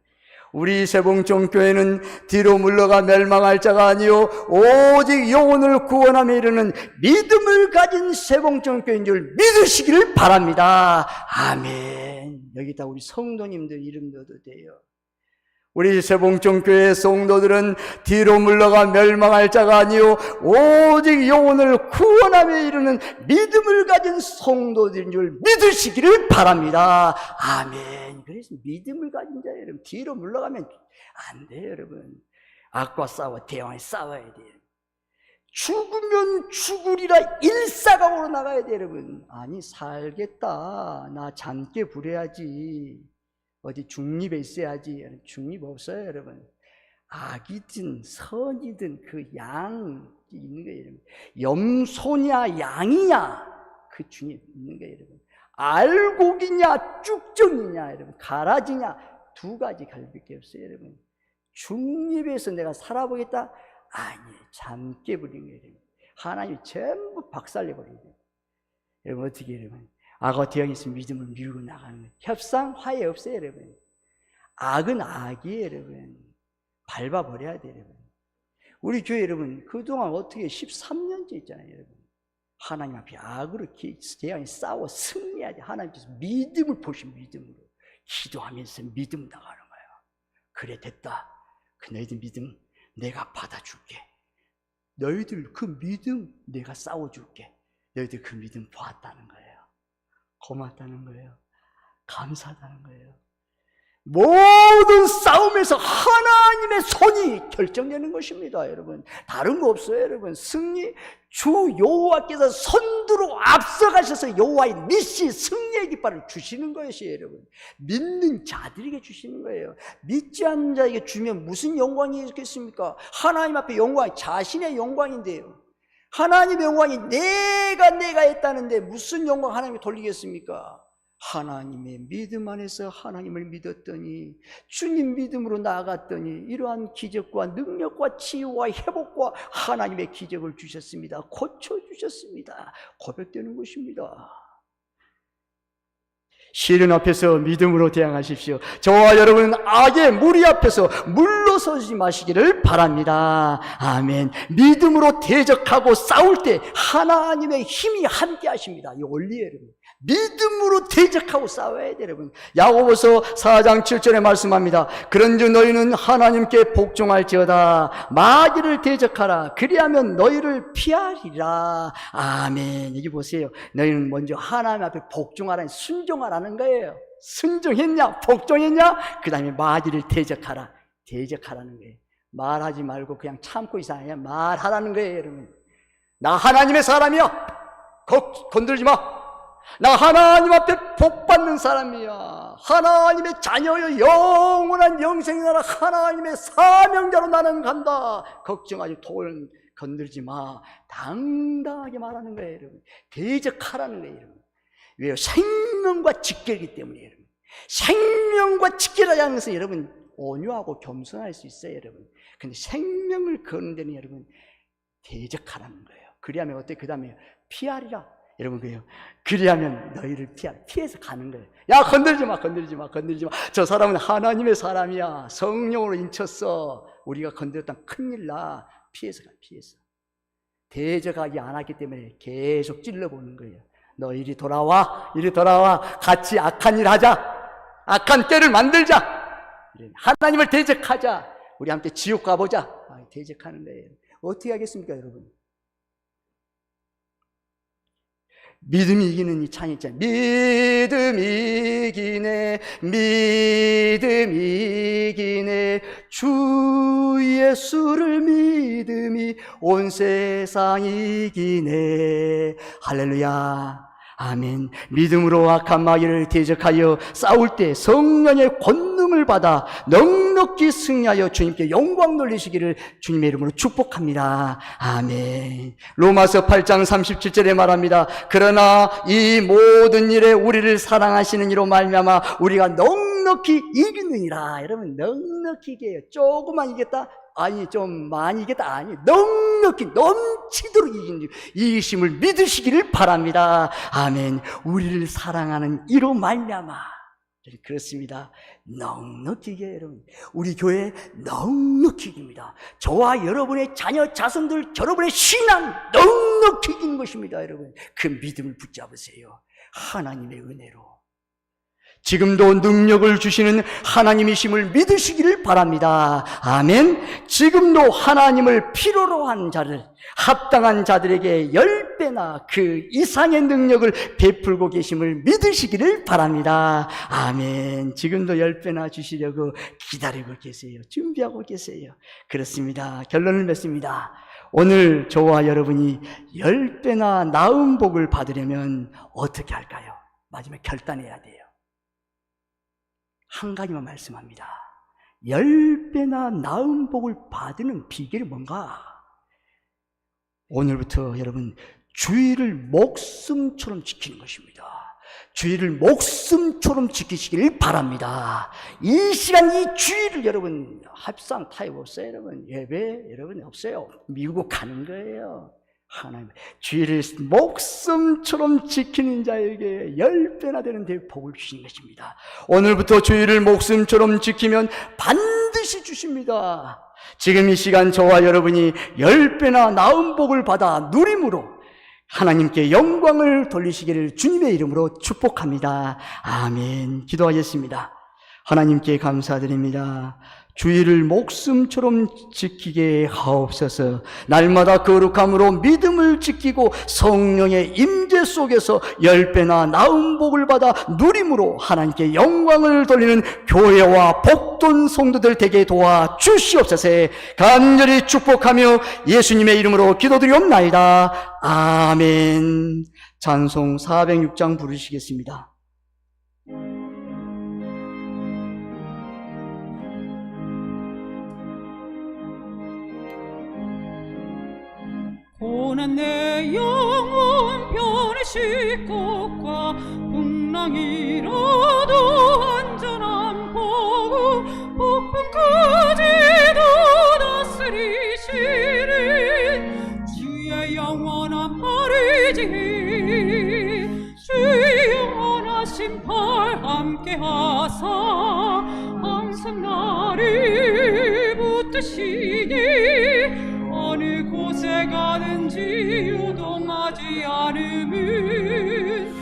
우리 세봉종교회는 뒤로 물러가 멸망할 자가 아니요 오직 영혼을 구원함에 이르는 믿음을 가진 세봉종교회인 줄 믿으시기를 바랍니다. 아멘. 여기다 우리 성도님들 이름 넣어도 돼요. 우리 세봉종교회 성도들은 뒤로 물러가 멸망할 자가 아니요 오직 영혼을 구원함에 이르는 믿음을 가진 성도들인 줄 믿으시기를 바랍니다. 아멘. 그래서 믿음을 가진 자 여러분, 뒤로 물러가면 안 돼요, 여러분. 악과 싸워 대왕에 싸워야 돼요. 죽으면 죽으리라 일사각오로 나가야 돼요, 여러분. 아니, 살겠다, 나 잠깨 부려야지, 어디 중립에 있어야지. 중립 없어요, 여러분. 악이든 선이든 그 양 있는 거예요, 여러분. 염소냐 양이냐 그 중립 있는 거예요, 여러분. 알곡이냐 쭉정이냐, 여러분. 가라지냐, 두 가지 갈밖에 없어요, 여러분. 중립에서 내가 살아보겠다? 아니, 잠깨 부린 거예요, 여러분. 하나님이 전부 박살내버린 거예요. 여러분, 어떻게 해요, 여러분? 악과 대항이 있으면 믿음을 밀고 나가는 거예요. 협상, 화해 없어요, 여러분. 악은 악이에요, 여러분. 밟아버려야 돼요, 여러분. 우리 교회 여러분, 그동안 어떻게 13년째 있잖아요, 여러분. 하나님 앞에 악으로 대항이 싸워 승리해야 돼. 하나님께서 믿음을 보신 믿음으로 기도하면서 믿음 나가는 거예요. 그래, 됐다. 그 너희들 믿음 내가 받아줄게. 너희들 그 믿음 내가 싸워줄게. 너희들 그 믿음 보았다는 거예요. 고맙다는 거예요. 감사하다는 거예요. 모든 싸움에서 하나님의 손이 결정되는 것입니다, 여러분. 다른 거 없어요, 여러분. 승리, 주 여호와께서 선두로 앞서가셔서 여호와의 니시 승리의 깃발을 주시는 것이에요, 여러분. 믿는 자들에게 주시는 거예요. 믿지 않는 자에게 주면 무슨 영광이 있겠습니까? 하나님 앞에 영광이 자신의 영광인데요. 하나님의 영광이 내가 했다는데 무슨 영광 하나님이 돌리겠습니까? 하나님의 믿음 안에서 하나님을 믿었더니, 주님 믿음으로 나아갔더니 이러한 기적과 능력과 치유와 회복과 하나님의 기적을 주셨습니다. 고쳐주셨습니다. 고백되는 것입니다. 시련 앞에서 믿음으로 대항하십시오. 저와 여러분은 악의 무리 앞에서 물러서지 마시기를 바랍니다. 아멘. 믿음으로 대적하고 싸울 때 하나님의 힘이 함께 하십니다. 이 원리예요, 여러분. 믿음으로 대적하고 싸워야 돼요, 여러분. 야고보서 4장 7절에 말씀합니다. 그런즉 너희는 하나님께 복종할지어다. 마귀를 대적하라. 그리하면 너희를 피하리라. 아멘. 여기 보세요. 너희는 먼저 하나님 앞에 복종하라, 순종하라는 거예요. 순종했냐? 복종했냐? 그 다음에 마귀를 대적하라. 대적하라는 거예요. 말하지 말고 그냥 참고 있어. 아니야. 말하라는 거예요, 여러분. 나 하나님의 사람이야. 건들지 마. 나 하나님 앞에 복 받는 사람이야. 하나님의 자녀여, 영원한 영생의 나라 하나님의 사명자로 나는 간다. 걱정하지, 돌 건들지 마. 당당하게 말하는 거예요, 여러분. 대적하라는 거예요, 여러분. 왜요? 생명과 직결이기 때문에, 여러분. 생명과 직결하지 않는 것은 여러분 온유하고 겸손할 수 있어요, 여러분. 근데 생명을 거는 데는 여러분 대적하라는 거예요. 그리하면 어때? 그 다음에 피하리라. 여러분, 그래요. 그리하면 너희를 피해서 가는 거예요. 야, 건들지 마, 건들지 마, 건들지 마. 저 사람은 하나님의 사람이야. 성령으로 인쳤어. 우리가 건드렸다면 큰일 나. 피해서 가, 피해서. 대적하지 않았기 때문에 계속 찔러보는 거예요. 너 이리 돌아와, 이리 돌아와. 같이 악한 일 하자. 악한 때를 만들자. 하나님을 대적하자. 우리 함께 지옥 가보자. 대적하는 거예요. 어떻게 하겠습니까, 여러분? 믿음이 이기는 이 찬양 있잖아요. 믿음이 이기네, 믿음이 이기네, 주 예수를 믿음이 온 세상 이기네. 할렐루야. 아멘. 믿음으로 악한 마귀를 대적하여 싸울 때 성령의 권능을 받아 넉넉히 승리하여 주님께 영광 돌리시기를 주님의 이름으로 축복합니다. 아멘. 로마서 8장 37절에 말합니다. 그러나 이 모든 일에 우리를 사랑하시는 이로 말미암아 우리가 넉넉히 이기느니라. 여러분, 넉넉히 이겨요. 조금만 이겼다? 아니, 좀 많이 이겼다? 아니, 넉넉히 넘치도록 이기심을 믿으시기를 바랍니다. 아멘. 우리를 사랑하는 이로 말미암아. 그렇습니다. 넉넉히 이겨요, 여러분. 우리 교회 넉넉히 이깁니다. 저와 여러분의 자녀, 자손들, 여러분의 신앙 넉넉히 이기는 것입니다, 여러분. 그 믿음을 붙잡으세요. 하나님의 은혜로. 지금도 능력을 주시는 하나님이심을 믿으시기를 바랍니다. 아멘. 지금도 하나님을 필요로 한 자를, 합당한 자들에게 10배나 그 이상의 능력을 베풀고 계심을 믿으시기를 바랍니다. 아멘. 지금도 10배나 주시려고 기다리고 계세요. 준비하고 계세요. 그렇습니다. 결론을 맺습니다. 오늘 저와 여러분이 10배나 나은 복을 받으려면 어떻게 할까요? 마지막에 결단해야 돼요. 한 가지만 말씀합니다. 10배나 나은 복을 받는 비결이 뭔가? 오늘부터 여러분, 주의를 목숨처럼 지키는 것입니다. 주의를 목숨처럼 지키시길 바랍니다. 이 시간 이 주의를 여러분, 합상 타입 없어요, 여러분. 예배 여러분 없어요. 미루고 가는 거예요. 하나님, 주의를 목숨처럼 지키는 자에게 10배나 되는 복을 주시는 것입니다. 오늘부터 주의를 목숨처럼 지키면 반드시 주십니다. 지금 이 시간 저와 여러분이 10배나 나은 복을 받아 누림으로 하나님께 영광을 돌리시기를 주님의 이름으로 축복합니다. 아멘. 기도하겠습니다. 하나님께 감사드립니다. 주의를 목숨처럼 지키게 하옵소서. 날마다 거룩함으로 믿음을 지키고 성령의 임재 속에서 10배나 나은 복을 받아 누림으로 하나님께 영광을 돌리는 교회와 복돈 성도들 되게 도와 주시옵소서. 간절히 축복하며 예수님의 이름으로 기도드리옵나이다. 아멘. 찬송 406장 부르시겠습니다. 고난 내 영혼 편히 것과 풍랑이라도 안전한 보고 폭풍까지도 다스리시는 주의 영원한 팔이지 주의 영원하신 팔 함께 하사 항상 나를 붙드시니 어느 곳에 가든지 요동하지 않으면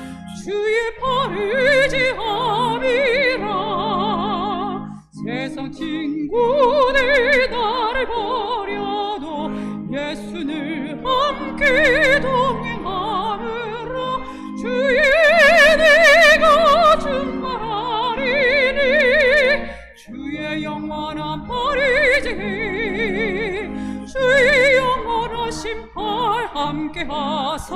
주의 팔을 지함이라. 세상 친구들 나를 버려도 예수를 함께 동행하느라 주의 내가 충만하리니 주의 영원한 팔이지 주의 영원하신 팔 함께 하사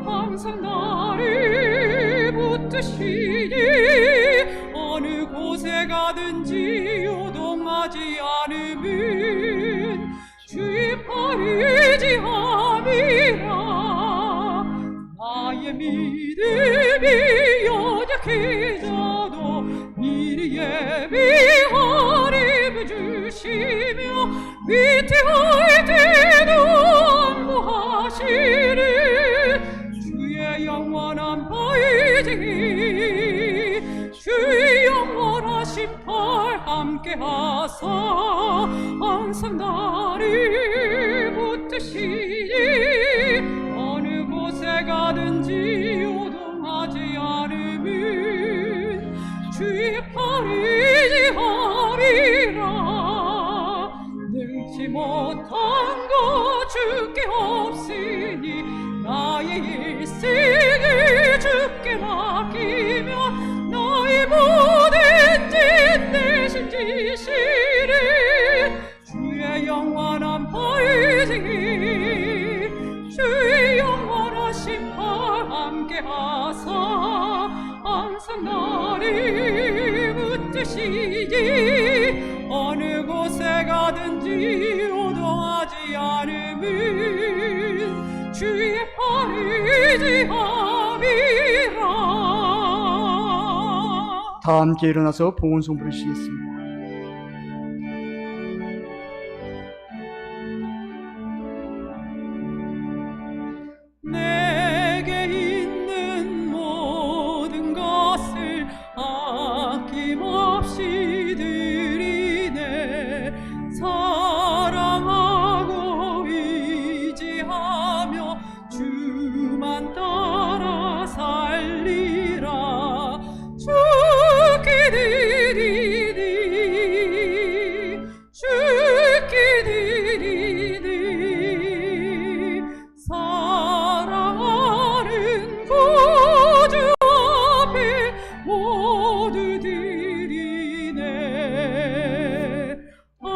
항상 나를 붙드시니 어느 곳에 가든지 요동하지 않으면 주의 팔을 지함이라. 나의 믿음이 연약해져도 미리 예비하리 주시며 위태할 때도 안보하시리 주의 영원한 팔이지 주의 영원하신 팔 함께 하사 항상 나를 붙드시니 주의 팔이 지하리라. 능치 못한 것 주께 없으니 나의 일생을 주께 맡기며 나의 모든 짓 대신 지시리. 주의 영원한 벌징 주의 영원하신 팔 함께하사 항상 나를 붙드시니 어느 곳에 가든지 요동하지 않음은 주의 팔을 지함이라. 다 함께 일어나서 봉헌송 부르시겠습니다. 내게 있는 모든 것을 아낌없이 드리네. 사랑하고 의지하며 주만 따라 살리라. 주께 드리니 주께 드리니 사랑하는 구주 앞에 모두 드리네. 아멘.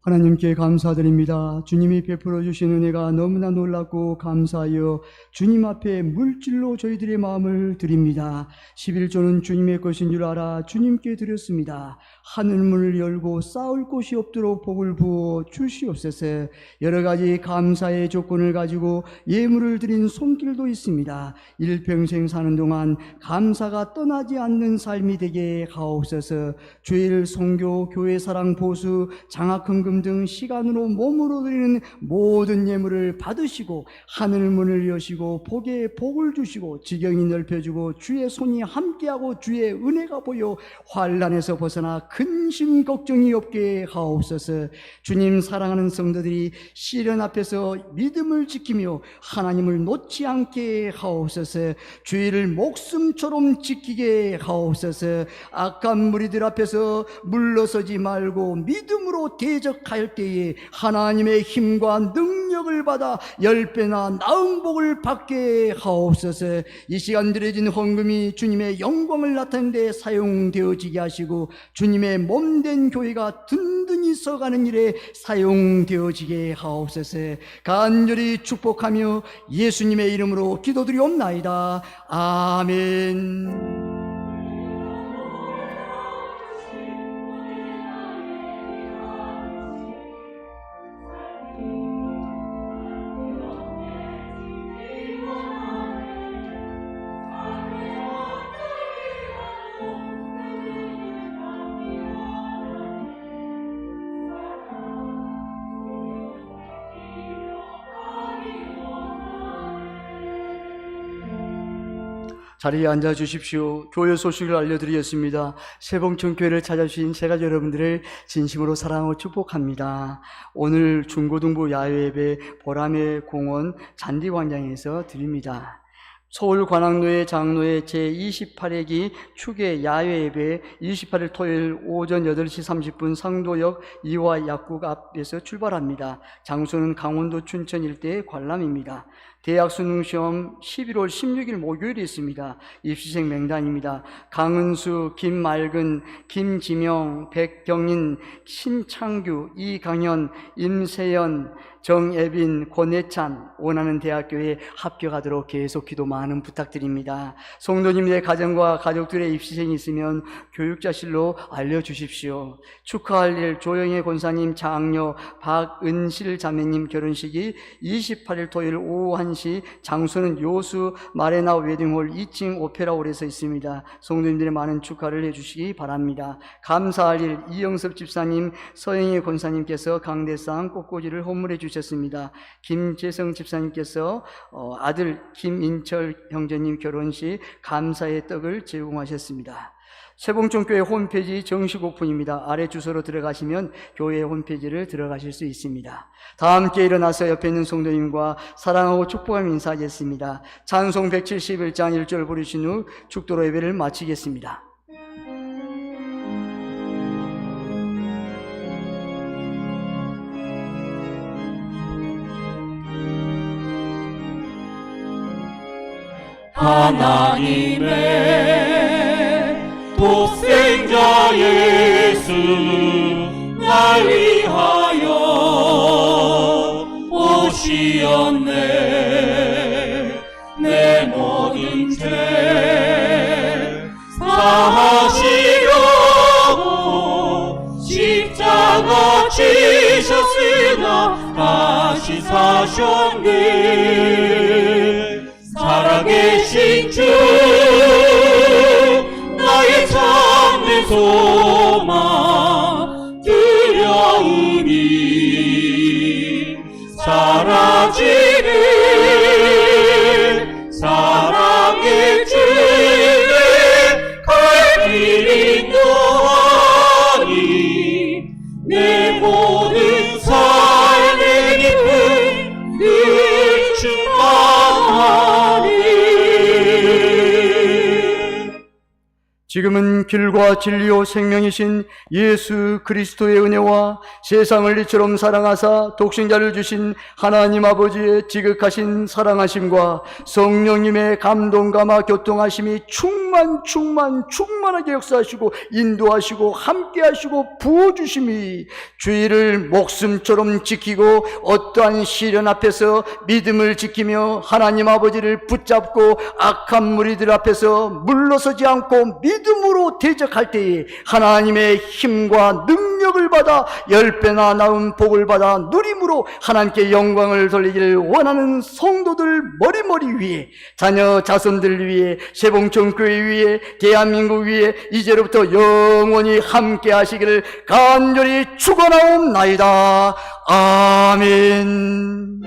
하나님께 감사드립니다. 주님이 베풀어 주신 은혜가 너무나 놀랍고 감사하여 주님 앞에 물질로 저희들의 마음을 드립니다. 11조는 주님의 것인 줄 알아 주님께 드렸습니다. 하늘문을 열고 쌓을 곳이 없도록 복을 부어 주시옵소서. 여러 가지 감사의 조건을 가지고 예물을 드린 손길도 있습니다. 일평생 사는 동안 감사가 떠나지 않는 삶이 되게 하옵소서. 주일, 선교, 교회 사랑, 보수, 장학헌금 등 시간으로 몸으로 드리는 모든 예물을 받으시고 하늘문을 여시고 복에 복을 주시고 지경이 넓혀주고 주의 손이 함께하고 주의 은혜가 보여 환난에서 벗어나 근심 걱정이 없게 하옵소서. 주님 사랑하는 성도들이 시련 앞에서 믿음을 지키며 하나님을 놓지 않게 하옵소서. 주의를 목숨처럼 지키게 하옵소서. 악한 무리들 앞에서 물러서지 말고 믿음으로 대적할 때에 하나님의 힘과 능력을 받아 10배나 나은 복을 받게 하옵소서. 이 시간 드려진 헌금이 주님의 영광을 나타내는 데 사용되어지게 하시고 주님의 몸된 교회가 든든히 서가는 일에 사용되어지게 하옵소서. 간절히 축복하며 예수님의 이름으로 기도드리옵나이다. 아멘. 자리에 앉아 주십시오. 교회 소식을 알려드리겠습니다. 세봉천교회를 찾아주신 제가 여러분들을 진심으로 사랑하고 축복합니다. 오늘 중고등부 야외예배 보람의 공원 잔디광장에서 드립니다. 서울 관악로의 장로회 제28회기 축의 야외예배 28일 토요일 오전 8시 30분 상도역 이화 약국 앞에서 출발합니다. 장소는 강원도 춘천 일대의 관람입니다. 대학 수능시험 11월 16일 목요일에 있습니다. 입시생 명단입니다. 강은수, 김말근, 김지명, 백경인, 신창규, 이강현, 임세연, 정예빈, 권혜찬 원하는 대학교에 합격하도록 계속 기도 많은 부탁드립니다. 성도님들의 가정과 가족들의 입시생이 있으면 교육자실로 알려주십시오. 축하할 일 조영애 권사님 장녀 박은실 자매님 결혼식이 28일 토요일 오후 1시, 장소는 요수 마레나 웨딩홀 2층 오페라홀에서 있습니다. 성도님들의 많은 축하를 해주시기 바랍니다. 감사할 일 이영섭 집사님, 서영애 권사님께서 강대상 꽃꽂이를 헌물해 주셨습니다. 김재성 집사님께서 아들 김인철 형제님 결혼식 감사의 떡을 제공하셨습니다. 세봉천교회 홈페이지 정식 오픈입니다. 아래 주소로 들어가시면 교회 홈페이지를 들어가실 수 있습니다. 다 함께 일어나서 옆에 있는 성도님과 사랑하고 축복하며 인사하겠습니다. 찬송 171장 1절 부르신 후 축도로 예배를 마치겠습니다. 하나님의 독생자 예수 날 위하여 오시었네. 내 모든 죄 사하시려고 십자가 지셨으나 다시 사셨네. 살아계신 주 나의 참된 소망 두려움이 사라지는 사랑의 주의 갈길 인도하니 내 모든 삶의 기쁨 늘 충만하니. 지금은 길과 진리요 생명이신 예수 그리스도의 은혜와 세상을 이처럼 사랑하사 독생자를 주신 하나님 아버지의 지극하신 사랑하심과 성령님의 감동감화 교통하심이 충만하게 역사하시고 인도하시고 함께하시고 부어주심이 주의를 목숨처럼 지키고 어떠한 시련 앞에서 믿음을 지키며 하나님 아버지를 붙잡고 악한 무리들 앞에서 물러서지 않고 믿음으로 대적할 때에 하나님의 힘과 능력을 받아 10배나 나은 복을 받아 누림으로 하나님께 영광을 돌리기를 원하는 성도들 머리머리 위에 자녀 자손들 위에 세봉천교회 위에 대한민국 위에 이제로부터 영원히 함께 하시기를 간절히 축원하옵나이다. 아멘.